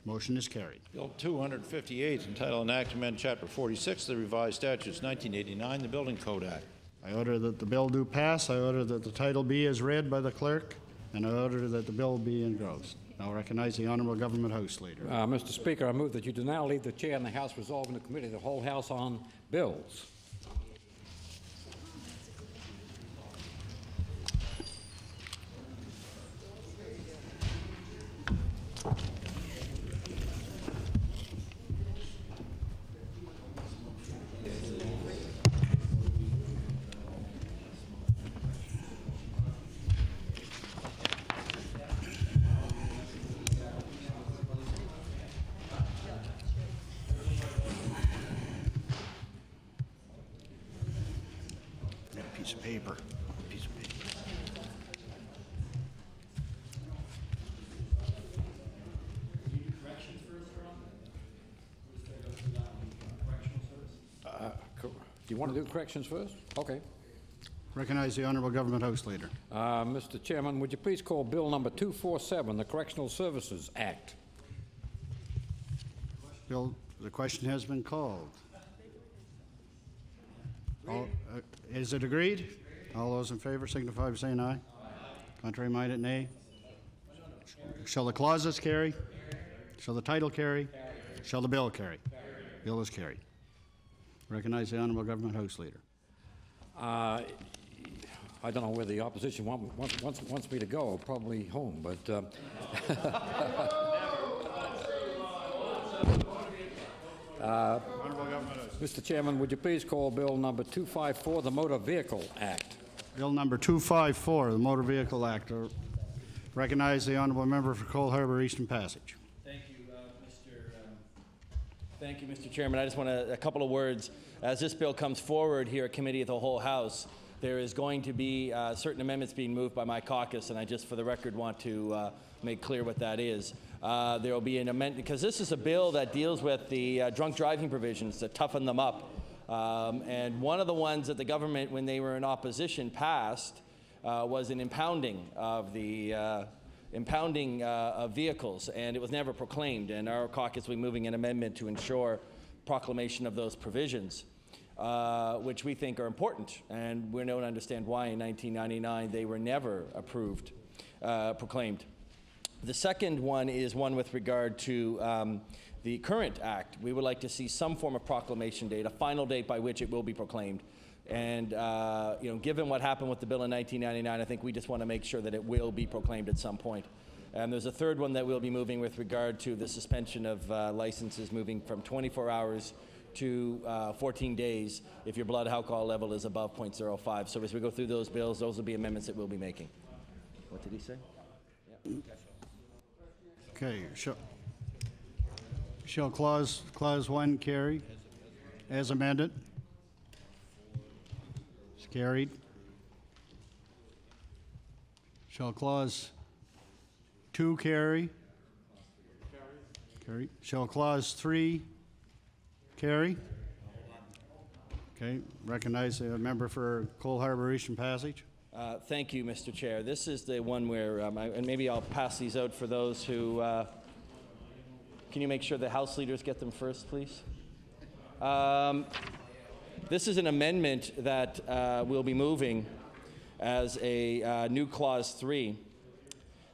Motion is carried. Bill 258, entitled An Act to Amend Chapter 46 of the Revised Statutes 1989, the Building Code Act. I order that the bill do pass. I order that the title be as read by the clerk, and I order that the bill be engrossed. I'll recognize the Honourable Government House Leader. Mr. Speaker, I move that you do now leave the chair in the House resolving the committee of the whole House on bills. Piece of paper. Piece of paper. Do you want to do corrections first? Okay. Recognize the Honourable Government House Leader. Mr. Chairman, would you please call Bill number 247, the Correctional Services Act? Bill, the question has been called. Is it agreed? All those in favor signify by saying aye. Contrary minded, nay. Shall the clauses carry? Shall the title carry? Shall the bill carry? Bill is carried. Recognize the Honourable Government House Leader. I don't know where the opposition wants me to go, probably home, but Mr. Chairman, would you please call Bill number 254, the Motor Vehicle Act? Bill number 254, the Motor Vehicle Act. Recognize the Honourable Member for Cole Harbour Eastern Passage. Thank you, Mr. Chairman. I just want a couple of words. As this bill comes forward here at Committee of the Whole House, there is going to be certain amendments being moved by my caucus, and I just, for the record, want to make clear what that is. There will be an amendment, because this is a bill that deals with the drunk driving provisions to toughen them up. And one of the ones that the government, when they were in opposition, passed was an impounding of the of vehicles, and it was never proclaimed. And our caucus will be moving an amendment to ensure proclamation of those provisions, which we think are important. And we don't understand why in 1999 they were never approved, proclaimed. The second one is one with regard to the current act. We would like to see some form of proclamation date, a final date by which it will be proclaimed. And given what happened with the bill in 1999, I think we just want to make sure that it will be proclaimed at some point. And there's a third one that we'll be moving with regard to the suspension of licenses, moving from 24 hours to 14 days if your blood alcohol level is above 0.05. So as we go through those bills, those will be amendments that we'll be making. What did he say? Yeah. Okay, shall clause 1 carry as amended? It's carried. Shall clause 2 carry? Carried. Shall clause 3 carry? Okay, recognize the member for Cole Harbour Eastern Passage. Thank you, Mr. Chair. This is the one where, and maybe I'll pass these out for those who, can you make sure the House leaders get them first, please? This is an amendment that we'll be moving as a new clause 3,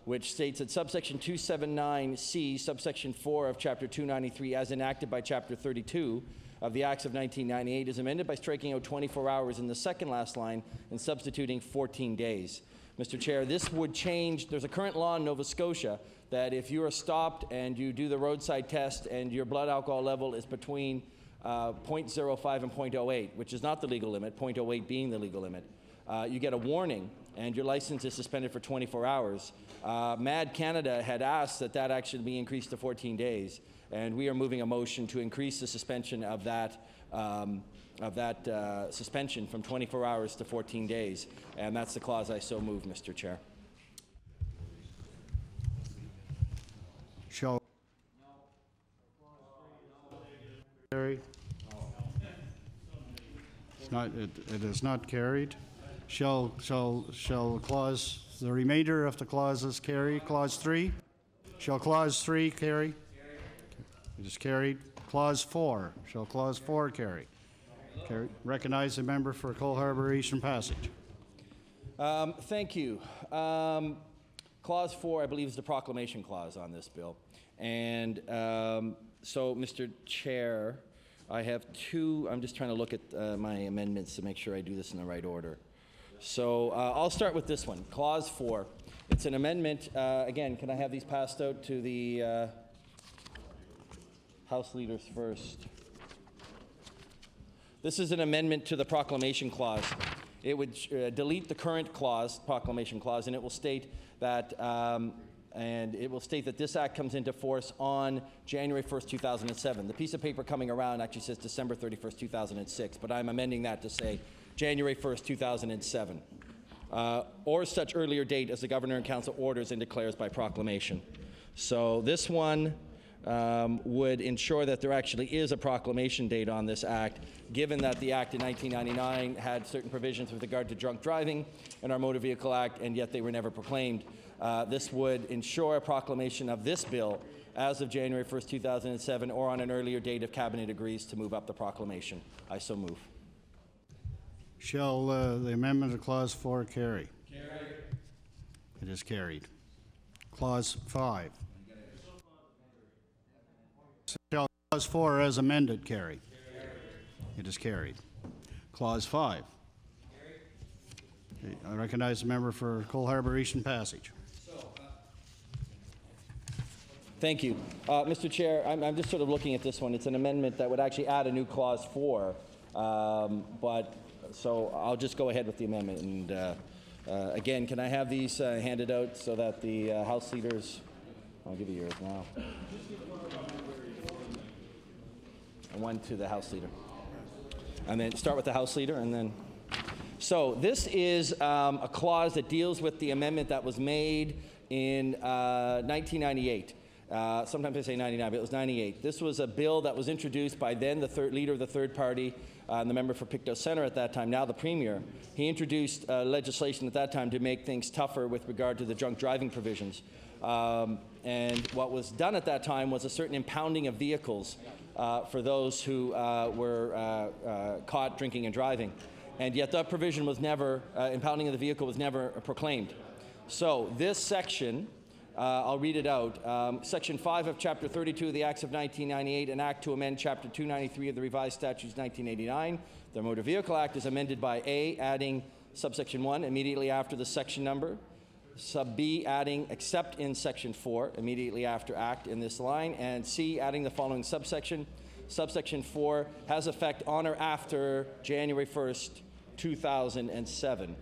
which states that subsection 279C, subsection 4 of chapter 293, as enacted by chapter 32 of the Acts of 1998, is amended by striking out 24 hours in the second last line and substituting 14 days. Mr. Chair, this would change. There's a current law in Nova Scotia that if you are stopped and you do the roadside test and your blood alcohol level is between 0.05 and 0.08, which is not the legal limit, 0.08 being the legal limit, you get a warning and your license is suspended for 24 hours. MAD Canada had asked that that actually be increased to 14 days, and we are moving a motion to increase the suspension of that suspension from 24 hours to 14 days, and that's the clause I so move, Mr. Chair. Shall carry? It's not. It is not carried. Shall clause the remainder of the clauses carry? Clause 3. Shall clause 3 carry? It is carried. Clause 4. Shall clause 4 carry? Carried. Recognize the member for Cole Harbour Eastern Passage. Thank you. Clause 4, I believe, is the proclamation clause on this bill. And so, Mr. Chair, I have two. I'm just trying to look at my amendments to make sure I do this in the right order. So I'll start with this one, Clause 4. It's an amendment. Again, can I have these passed out to the House leaders first? This is an amendment to the proclamation clause. It would delete the current clause, proclamation clause, and it will state that this act comes into force on January 1st, 2007. The piece of paper coming around actually says December 31st, 2006, but I'm amending that to say January 1st, 2007, or such earlier date as the Governor and Council orders and declares by proclamation. So this one would ensure that there actually is a proclamation date on this act, given that the act in 1999 had certain provisions with regard to drunk driving in our Motor Vehicle Act, and yet they were never proclaimed. This would ensure a proclamation of this bill as of January 1st, 2007, or on an earlier date if Cabinet agrees to move up the proclamation. I so move. Shall the amendment to Clause 4 carry? Carried. It is carried. Clause 5. Shall Clause 4 as amended carry? Carried. It is carried. Clause 5. Okay, I recognize the member for Cole Harbour Eastern Passage. Thank you. Mr. Chair, I'm just sort of looking at this one. It's an amendment that would actually add a new Clause 4, so I'll just go ahead with the amendment. And again, can I have these handed out so that the House leaders, I'll give you yours now. And one to the House leader. And then start with the House leader and then. So this is a clause that deals with the amendment that was made in 1998. Sometimes I say 99, but it was 98. This was a bill that was introduced by then the leader of the third party, and the member for Pictou Centre at that time, now the Premier. He introduced legislation at that time to make things tougher with regard to the drunk driving provisions. And what was done at that time was a certain impounding of vehicles for those who were caught drinking and driving. And yet that provision was never, impounding of the vehicle was never proclaimed. So this section, I'll read it out. Section 5 of Chapter 32 of the Acts of 1998, an act to amend Chapter 293 of the Revised Statutes 1989. The Motor Vehicle Act is amended by A, adding subsection 1 immediately after the section number. Sub B, adding except in section 4 immediately after act in this line. And C, adding the following subsection. subsection 4 has effect on or after January 1st, 2007,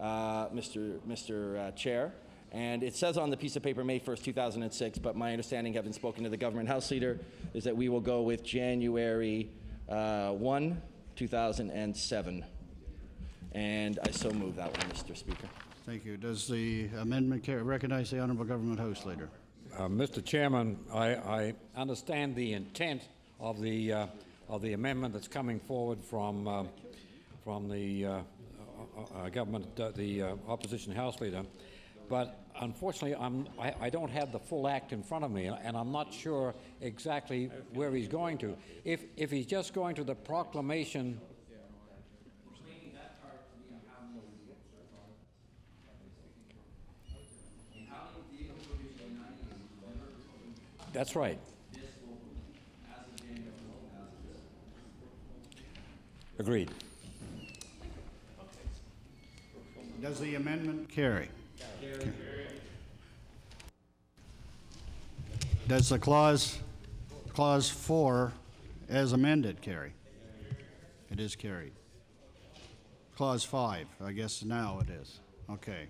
Mr. Chair. And it says on the piece of paper May 1st, 2006, but my understanding, having spoken to the government house leader, is that we will go with January 1, 2007. And I so move that one, Mr. Speaker. Thank you. Does the amendment recognize the Honourable Government House Leader? Mr. Chairman, I understand the intent of the amendment that's coming forward from the government, the opposition House Leader, but unfortunately I don't have the full act in front of me, and I'm not sure exactly where he's going to. If he's just going to the proclamation. That's right. Agreed. Does the amendment carry? Okay. Does the clause 4 as amended carry? It is carried. Clause 5, I guess now it is. Okay.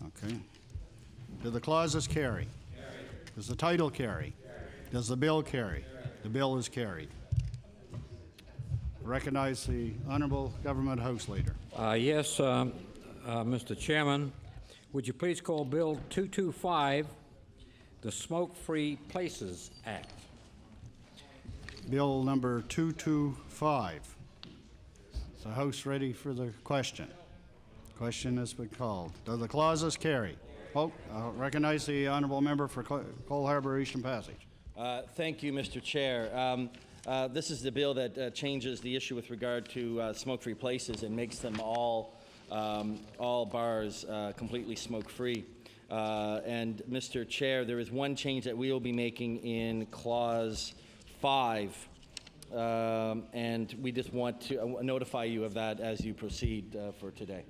Okay. Do the clauses carry? Does the title carry? Does the bill carry? The bill is carried. Recognize the Honourable Government House Leader. Yes, Mr. Chairman, would you please call Bill 225, the Smoke-Free Places Act? Bill number 225. Is the House ready for the question? Question has been called. Do the clauses carry? Oh, recognize the Honourable Member for Cole Harbour Eastern Passage. Thank you, Mr. Chair. This is the bill that changes the issue with regard to smoke-free places and makes them all bars completely smoke-free. And Mr. Chair, there is one change that we will be making in Clause 5, and we just want to notify you of that as you proceed for today.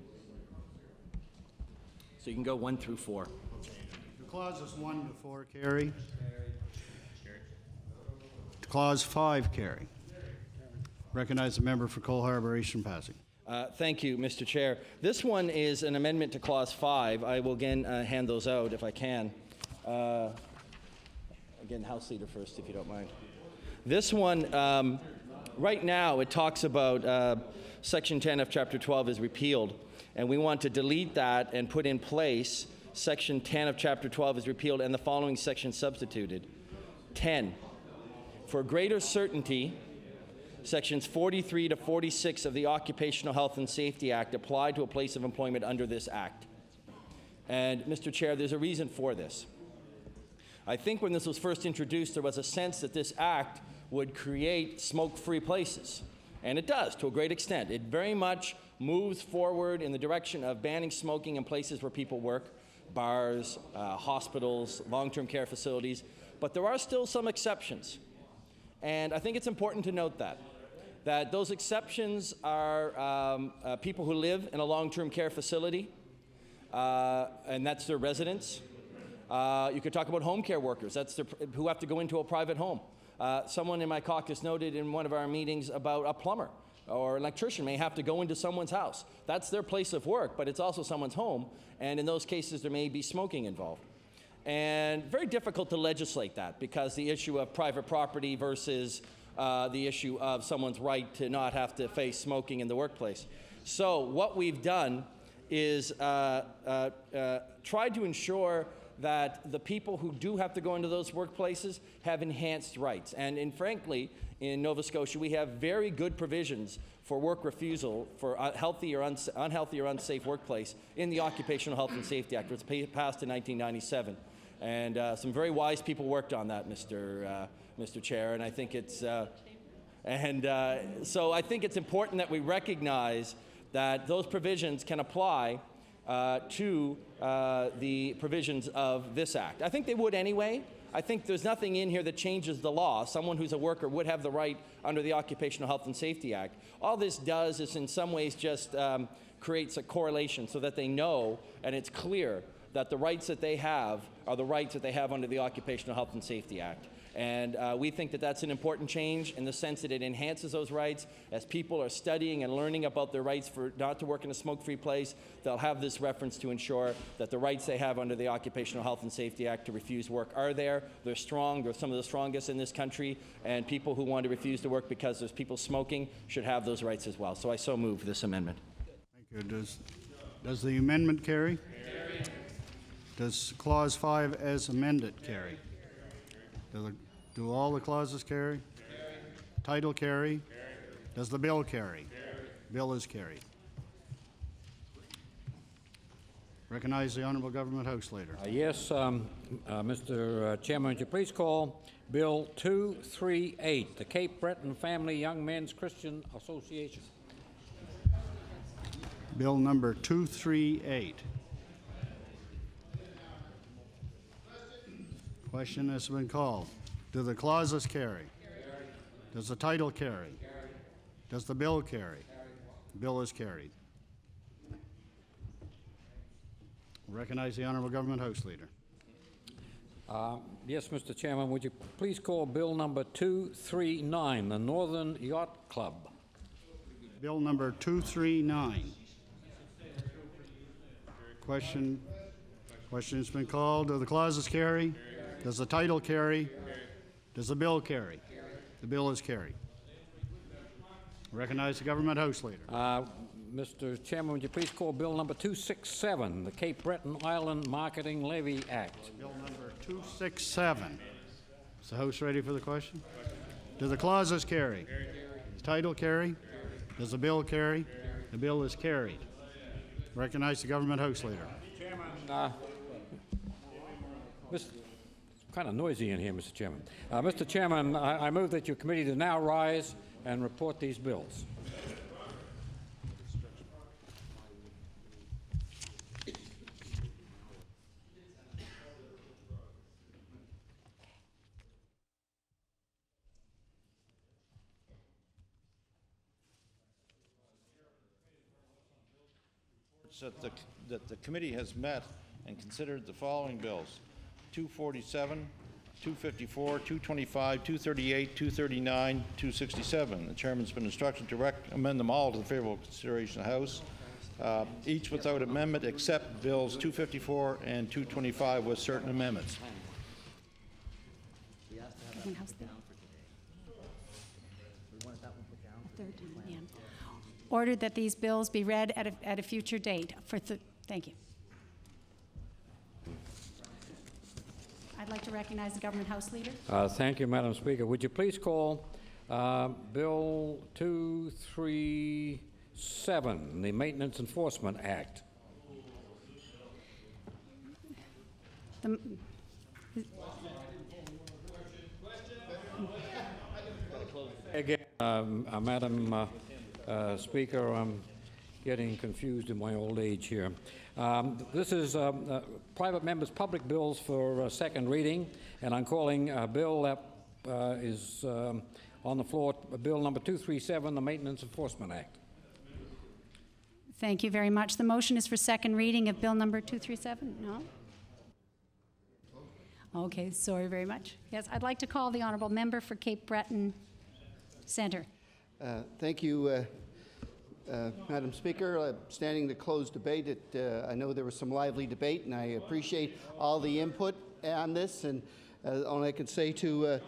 So you can go 1 through 4. The clauses 1 to 4 carry. Clause 5 carry. Recognize the member for Cole Harbour Eastern Passage. Thank you, Mr. Chair. This one is an amendment to Clause 5. I will again hand those out if I can. Again, House Leader first, if you don't mind. This one, right now, it talks about Section 10 of Chapter 12 is repealed, and we want to delete that and put in place Section 10 of Chapter 12 is repealed and the following section substituted. 10. For greater certainty, Sections 43 to 46 of the Occupational Health and Safety Act apply to a place of employment under this Act. And, Mr. Chair, there's a reason for this. I think when this was first introduced, there was a sense that this Act would create smoke-free places. And it does, to a great extent. It very much moves forward in the direction of banning smoking in places where people work, bars, hospitals, long-term care facilities. But there are still some exceptions. And I think it's important to note that those exceptions are people who live in a long-term care facility, and that's their residence. You could talk about home care workers, who have to go into a private home. Someone in my caucus noted in one of our meetings about a plumber or electrician may have to go into someone's house. That's their place of work, but it's also someone's home, and in those cases there may be smoking involved. And very difficult to legislate that because the issue of private property versus the issue of someone's right to not have to face smoking in the workplace. So what we've done is tried to ensure that the people who do have to go into those workplaces have enhanced rights. And frankly, in Nova Scotia, we have very good provisions for work refusal for unhealthy or unsafe workplace in the Occupational Health and Safety Act, which was passed in 1997. And some very wise people worked on that, Mr. Chair, and I think it's so I think it's important that we recognize that those provisions can apply to the provisions of this Act. I think they would anyway. I think there's nothing in here that changes the law. Someone who's a worker would have the right under the Occupational Health and Safety Act. All this does is in some ways just creates a correlation so that they know and it's clear that the rights that they have are the rights that they have under the Occupational Health and Safety Act. And we think that that's an important change in the sense that it enhances those rights. As people are studying and learning about their rights for not to work in a smoke-free place, they'll have this reference to ensure that the rights they have under the Occupational Health and Safety Act to refuse work are there. They're strong. They're some of the strongest in this country. And people who want to refuse to work because there's people smoking should have those rights as well. So I so move this amendment. Thank you. Does the amendment carry? Does Clause 5 as amended carry? Do all the clauses carry? Title carry? Does the bill carry? Bill is carried. Recognize the Honourable Government House Leader. Yes, Mr. Chairman, would you please call Bill 238, the Cape Breton Family Young Men's Christian Association. Bill number 238. Question has been called. Do the clauses carry? Does the title carry? Does the bill carry? The bill is carried. Recognize the Honourable Government House Leader. Yes, Mr. Chairman, would you please call Bill number 239, the Northern Yacht Club. Bill number 239. Question's been called. Do the clauses carry? Does the title carry? Does the bill carry? The bill is carried. Recognize the Government House Leader. Mr. Chairman, would you please call Bill number 267, the Cape Breton Island Marketing Levy Act. Bill number 267. Is the House ready for the question? Do the clauses carry? Does the title carry? Does the bill carry? The bill is carried. Recognize the Government House Leader. Chairman, it's kind of noisy in here, Mr. Chairman. Mr. Chairman, I move that your committee to now rise and report these bills. That the committee has met and considered the following bills: 247, 254, 225, 238, 239, 267. The chairman's been instructed to recommend them all to the favorable consideration of the House, each without amendment except bills 254 and 225 with certain amendments. Ordered that these bills be read at a future date. Thank you. I'd like to recognize the Government House Leader. Thank you, Madam Speaker. Would you please call Bill 237, the Maintenance Enforcement Act? Again, Madam Speaker, I'm getting confused in my old age here. This is private members' public bills for second reading, and I'm calling a bill that is on the floor, Bill number 237, the Maintenance Enforcement Act. Thank you very much. The motion is for second reading of Bill number 237. No? Okay, sorry very much. Yes, I'd like to call the Honourable Member for Cape Breton Centre. Thank you, Madam Speaker. Standing to close debate, I know there was some lively debate, and I appreciate all the input on this. And all I can say to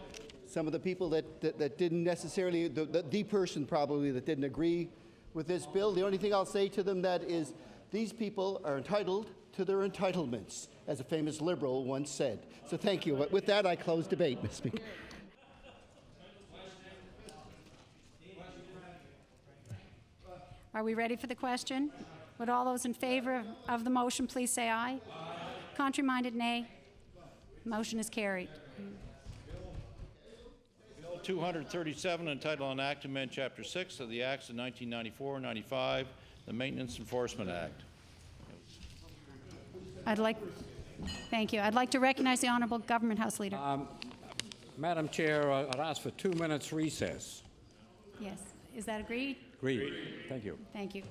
some of the people that didn't necessarily, the person probably that didn't agree with this bill, the only thing I'll say to them that is these people are entitled to their entitlements, as a famous Liberal once said. So thank you. With that, I close debate, Mr. Speaker. Are we ready for the question? Would all those in favor of the motion please say aye? Contrary-minded, nay. Motion is carried. Bill 237, entitled An Act to Amend Chapter 6 of the Acts of 1994-95, the Maintenance Enforcement Act. Thank you. I'd like to recognize the Honourable Government House Leader. Madam Chair, I'd ask for 2 minutes recess. Yes. Is that agreed? Agreed. Thank you. Thank you.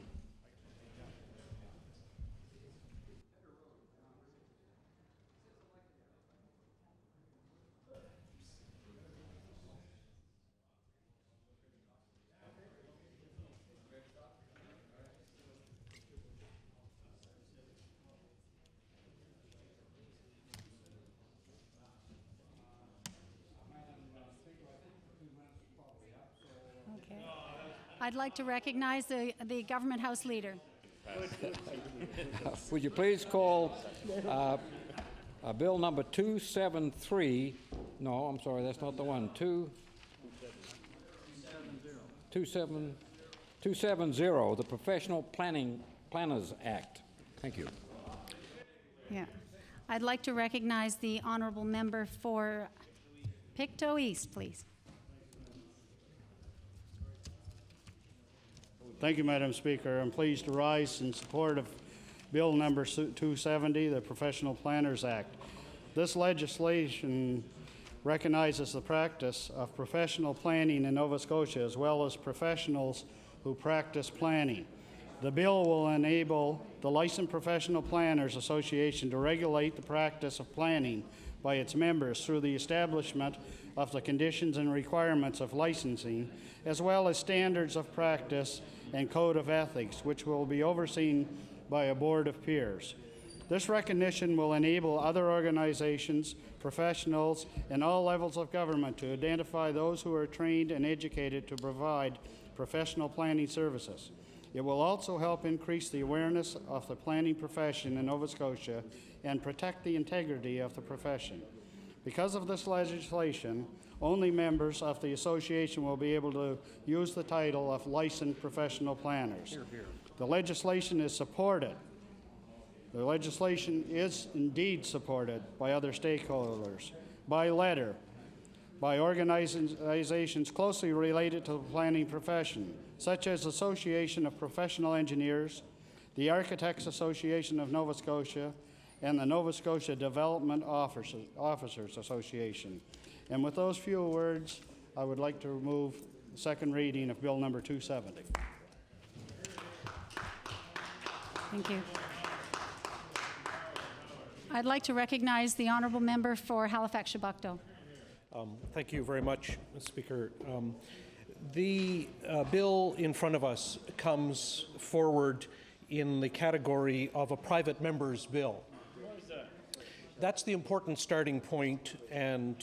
I'd like to recognize the Government House Leader. Would you please call Bill number 273? No, I'm sorry, that's not the one. 270, the Professional Planners Act. Thank you. Yeah. I'd like to recognize the honourable member for Pictou East, please. Thank you, Madam Speaker. I'm pleased to rise in support of Bill number 270, the Professional Planners Act. This legislation recognizes the practice of professional planning in Nova Scotia, as well as professionals who practice planning. The bill will enable the Licensed Professional Planners Association to regulate the practice of planning by its members through the establishment of the conditions and requirements of licensing, as well as standards of practice and code of ethics, which will be overseen by a board of peers. This recognition will enable other organizations, professionals, and all levels of government to identify those who are trained and educated to provide professional planning services. It will also help increase the awareness of the planning profession in Nova Scotia and protect the integrity of the profession. Because of this legislation, only members of the association will be able to use the title of licensed professional planners. The legislation is supported. The legislation is indeed supported by other stakeholders, by letter, by organizations closely related to the planning profession, such as Association of Professional Engineers, the Architects Association of Nova Scotia, and the Nova Scotia Development Officers Association. And with those few words, I would like to move the second reading of Bill number 270. Thank you. I'd like to recognize the honourable member for Halifax-Chebucto. Thank you very much, Mr. Speaker. The bill in front of us comes forward in the category of a private member's bill. That's the important starting point and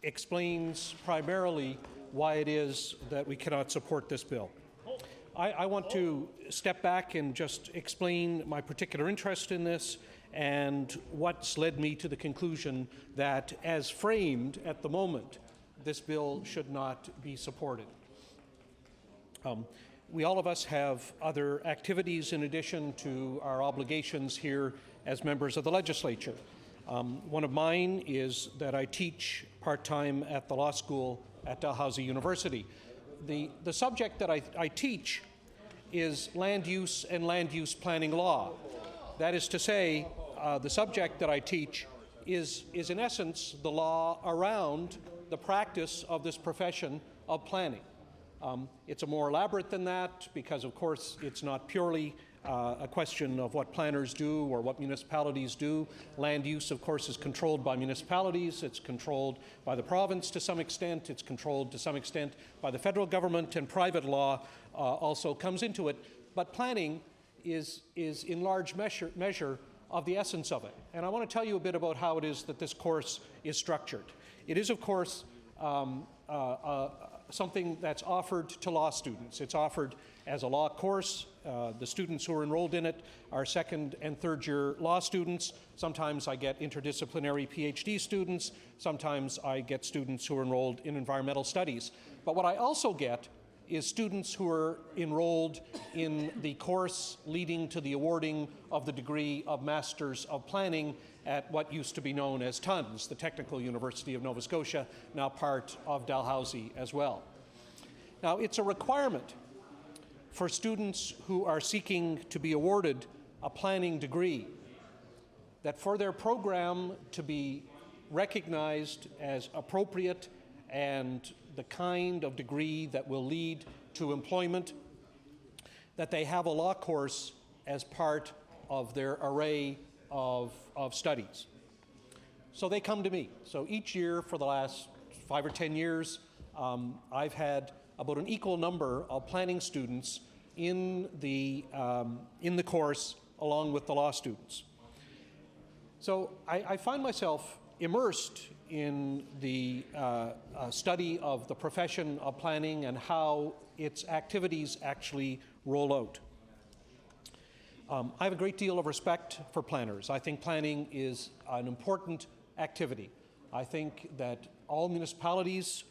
explains primarily why it is that we cannot support this bill. I want to step back and just explain my particular interest in this and what's led me to the conclusion that, as framed at the moment, this bill should not be supported. We all of us have other activities in addition to our obligations here as members of the legislature. One of mine is that I teach part-time at the law school at Dalhousie University. The subject that I teach is land use and land use planning law. That is to say, the subject that I teach is in essence the law around the practice of this profession of planning. It's more elaborate than that because, of course, it's not purely a question of what planners do or what municipalities do. Land use, of course, is controlled by municipalities. It's controlled by the province to some extent. It's controlled to some extent by the federal government, and private law also comes into it. But planning is in large measure of the essence of it. And I want to tell you a bit about how it is that this course is structured. It is, of course, something that's offered to law students. It's offered as a law course. The students who are enrolled in it are second and third year law students. Sometimes I get interdisciplinary PhD students. Sometimes I get students who are enrolled in environmental studies. But what I also get is students who are enrolled in the course leading to the awarding of the degree of Masters of Planning at what used to be known as TUNS, the Technical University of Nova Scotia, now part of Dalhousie as well. Now, it's a requirement for students who are seeking to be awarded a planning degree that for their program to be recognized as appropriate and the kind of degree that will lead to employment, that they have a law course as part of their array of studies. So they come to me. So each year for the last 5 or 10 years, I've had about an equal number of planning students in the course along with the law students. So I find myself immersed in the study of the profession of planning and how its activities actually roll out. I have a great deal of respect for planners. I think planning is an important activity. I think that all municipalities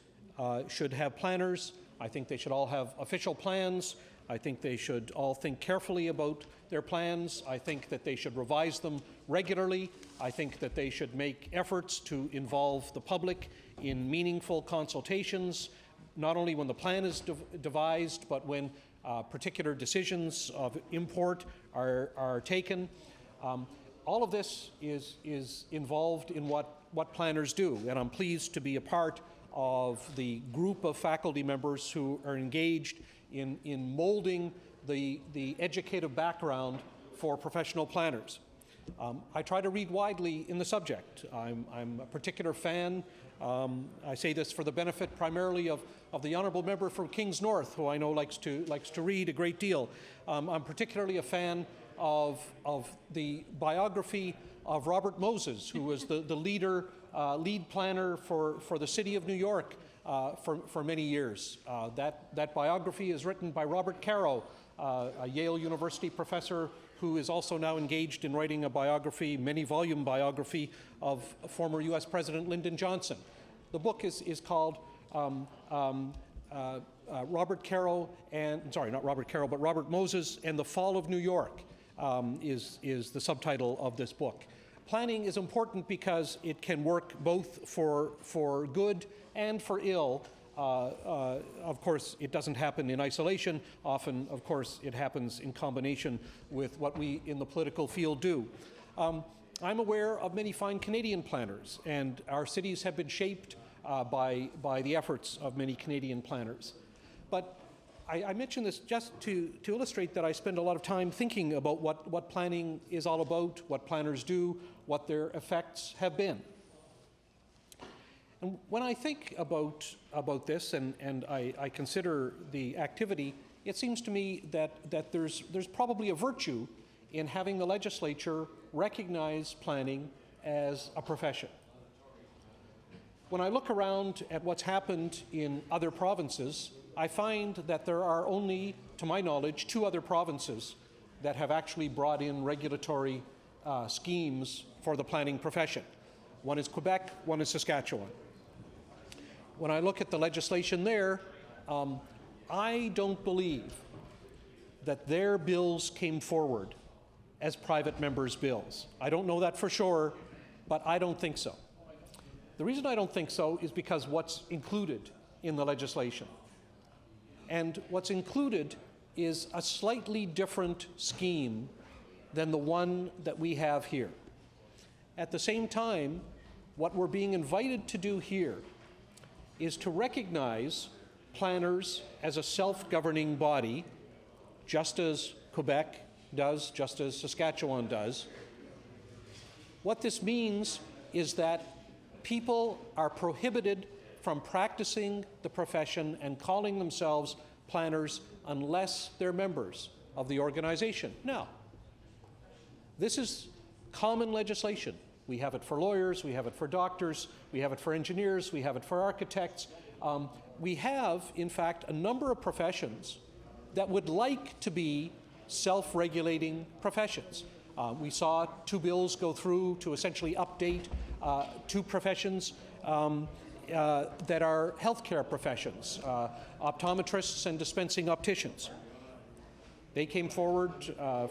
should have planners. I think they should all have official plans. I think they should all think carefully about their plans. I think that they should revise them regularly. I think that they should make efforts to involve the public in meaningful consultations, not only when the plan is devised, but when particular decisions of import are taken. All of this is involved in what planners do, and I'm pleased to be a part of the group of faculty members who are engaged in molding the educative background for professional planners. I try to read widely in the subject. I'm a particular fan. I say this for the benefit primarily of the honourable member from Kings North, who I know likes to read a great deal. I'm particularly a fan of the biography of Robert Moses, who was the lead planner for the city of New York for many years. That biography is written by Robert Caro, a Yale University professor who is also now engaged in writing a biography, many-volume biography of former U.S. President Lyndon Johnson. The book is called Robert Moses and the Fall of New York is the subtitle of this book. Planning is important because it can work both for good and for ill. Of course, it doesn't happen in isolation. Often, of course, it happens in combination with what we in the political field do. I'm aware of many fine Canadian planners, and our cities have been shaped by the efforts of many Canadian planners. But I mention this just to illustrate that I spend a lot of time thinking about what planning is all about, what planners do, what their effects have been. And when I think about this and I consider the activity, it seems to me that there's probably a virtue in having the legislature recognize planning as a profession. When I look around at what's happened in other provinces, I find that there are only, to my knowledge, 2 other provinces that have actually brought in regulatory schemes for the planning profession. One is Quebec, one is Saskatchewan. When I look at the legislation there, I don't believe that their bills came forward as private members' bills. I don't know that for sure, but I don't think so. The reason I don't think so is because what's included in the legislation. And what's included is a slightly different scheme than the one that we have here. At the same time, what we're being invited to do here is to recognize planners as a self-governing body, just as Quebec does, just as Saskatchewan does. What this means is that people are prohibited from practicing the profession and calling themselves planners unless they're members of the organization. Now, this is common legislation. We have it for lawyers, we have it for doctors, we have it for engineers, we have it for architects. We have, in fact, a number of professions that would like to be self-regulating professions. We saw 2 bills go through to essentially update 2 professions that are healthcare professions, optometrists and dispensing opticians. They came forward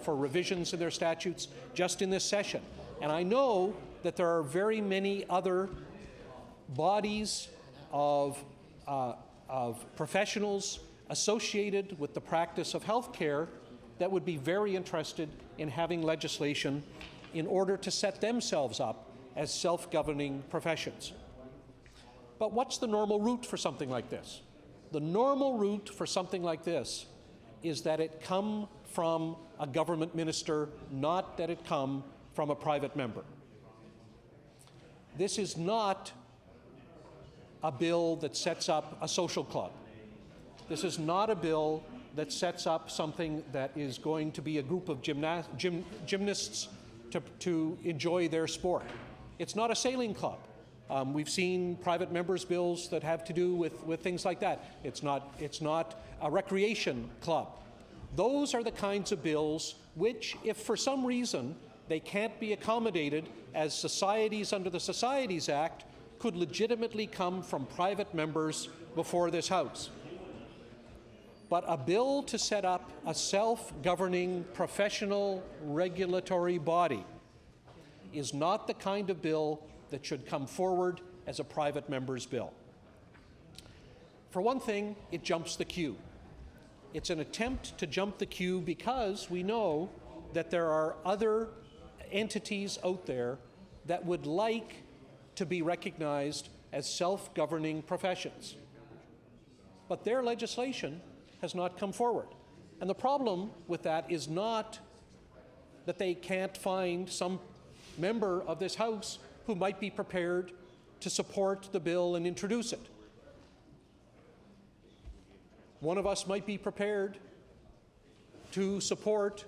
for revisions in their statutes just in this session. And I know that there are very many other bodies of professionals associated with the practice of healthcare that would be very interested in having legislation in order to set themselves up as self-governing professions. But what's the normal route for something like this? The normal route for something like this is that it come from a government minister, not that it come from a private member. This is not a bill that sets up a social club. This is not a bill that sets up something that is going to be a group of gymnasts to enjoy their sport. It's not a sailing club. We've seen private members' bills that have to do with things like that. It's not a recreation club. Those are the kinds of bills which, if for some reason they can't be accommodated as societies under the Societies Act, could legitimately come from private members before this House. But a bill to set up a self-governing professional regulatory body is not the kind of bill that should come forward as a private member's bill. For one thing, it jumps the queue. It's an attempt to jump the queue because we know that there are other entities out there that would like to be recognized as self-governing professions. But their legislation has not come forward. And the problem with that is not that they can't find some member of this House who might be prepared to support the bill and introduce it. One of us might be prepared to support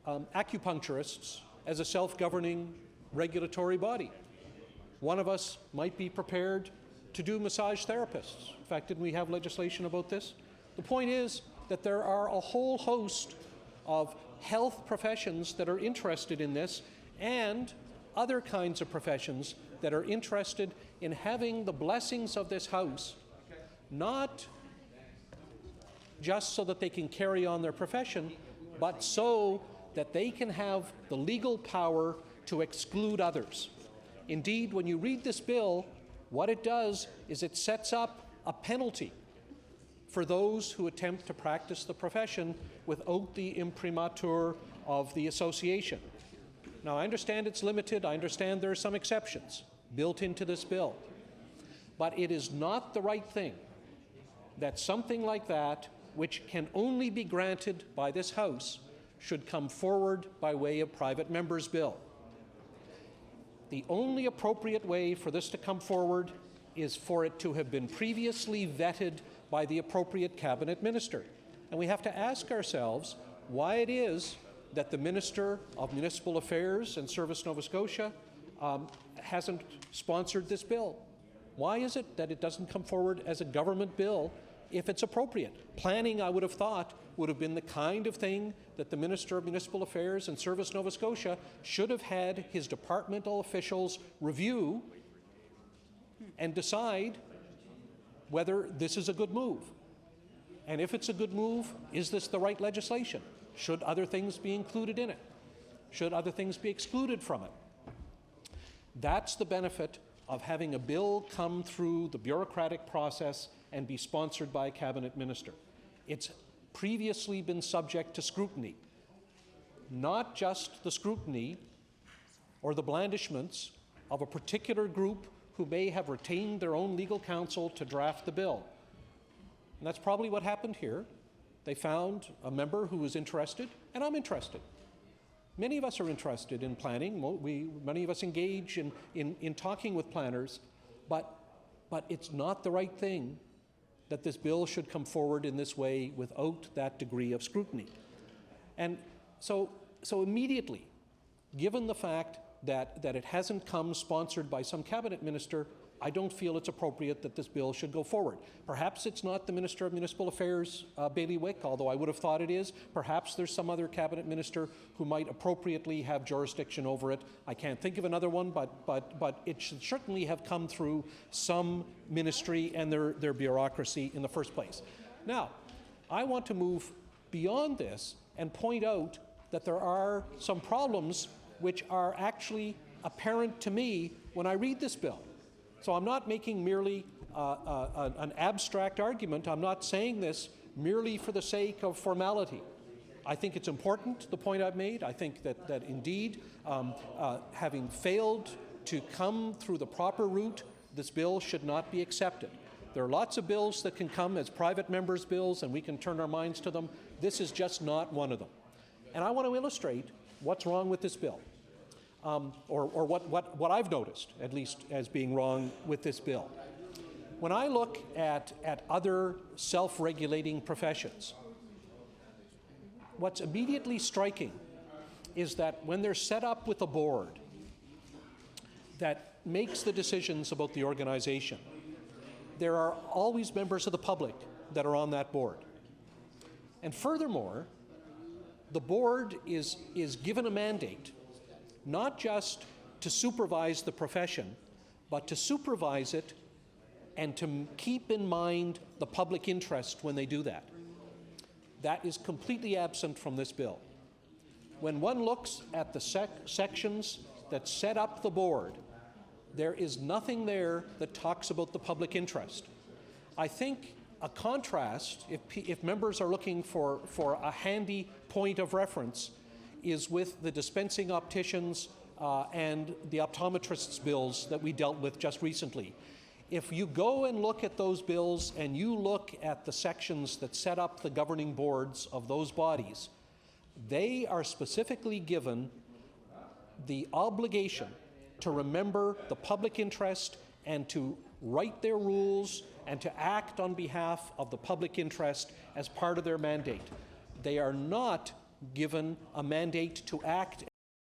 acupuncturists as a self-governing regulatory body. One of us might be prepared to do massage therapists. In fact, didn't we have legislation about this? The point is that there are a whole host of health professions that are interested in this, and other kinds of professions that are interested in having the blessings of this House, not just so that they can carry on their profession, but so that they can have the legal power to exclude others. Indeed, when you read this bill, what it does is it sets up a penalty for those who attempt to practice the profession without the imprimatur of the association. Now, I understand it's limited. I understand there are some exceptions built into this bill. But it is not the right thing that something like that, which can only be granted by this House, should come forward by way of private member's bill. The only appropriate way for this to come forward is for it to have been previously vetted by the appropriate cabinet minister. And we have to ask ourselves why it is that the Minister of Municipal Affairs and Service Nova Scotia hasn't sponsored this bill. Why is it that it doesn't come forward as a government bill if it's appropriate? Planning, I would have thought, would have been the kind of thing that the Minister of Municipal Affairs and Service Nova Scotia should have had his departmental officials review and decide whether this is a good move. And if it's a good move, is this the right legislation? Should other things be included in it? Should other things be excluded from it? That's the benefit of having a bill come through the bureaucratic process and be sponsored by a cabinet minister. It's previously been subject to scrutiny, not just the scrutiny or the blandishments of a particular group who may have retained their own legal counsel to draft the bill. And that's probably what happened here. They found a member who was interested, and I'm interested. Many of us are interested in planning. Many of us engage in talking with planners, but it's not the right thing that this bill should come forward in this way without that degree of scrutiny. And so immediately, given the fact that it hasn't come sponsored by some cabinet minister, I don't feel it's appropriate that this bill should go forward. Perhaps it's not the Minister of Municipal Affairs bailiwick, although I would have thought it is. Perhaps there's some other cabinet minister who might appropriately have jurisdiction over it. I can't think of another one, but it should certainly have come through some ministry and their bureaucracy in the first place. Now, I want to move beyond this and point out that there are some problems which are actually apparent to me when I read this bill. So I'm not making merely an abstract argument. I'm not saying this merely for the sake of formality. I think it's important, the point I've made. I think that indeed, having failed to come through the proper route, this bill should not be accepted. There are lots of bills that can come as private members' bills, and we can turn our minds to them. This is just not one of them. And I want to illustrate what's wrong with this bill. Or what I've noticed, at least, as being wrong with this bill. When I look at other self-regulating professions, what's immediately striking is that when they're set up with a board, that makes the decisions about the organization, there are always members of the public that are on that board. And furthermore, the board is given a mandate not just to supervise the profession, but to supervise it and to keep in mind the public interest when they do that. That is completely absent from this bill. When one looks at the sections that set up the board, there is nothing there that talks about the public interest. I think a contrast, if members are looking for a handy point of reference, is with the dispensing opticians and the optometrists' bills that we dealt with just recently. If you go and look at those bills and you look at the sections that set up the governing boards of those bodies, they are specifically given the obligation to remember the public interest and to write their rules and to act on behalf of the public interest as part of their mandate. They are not given a mandate to act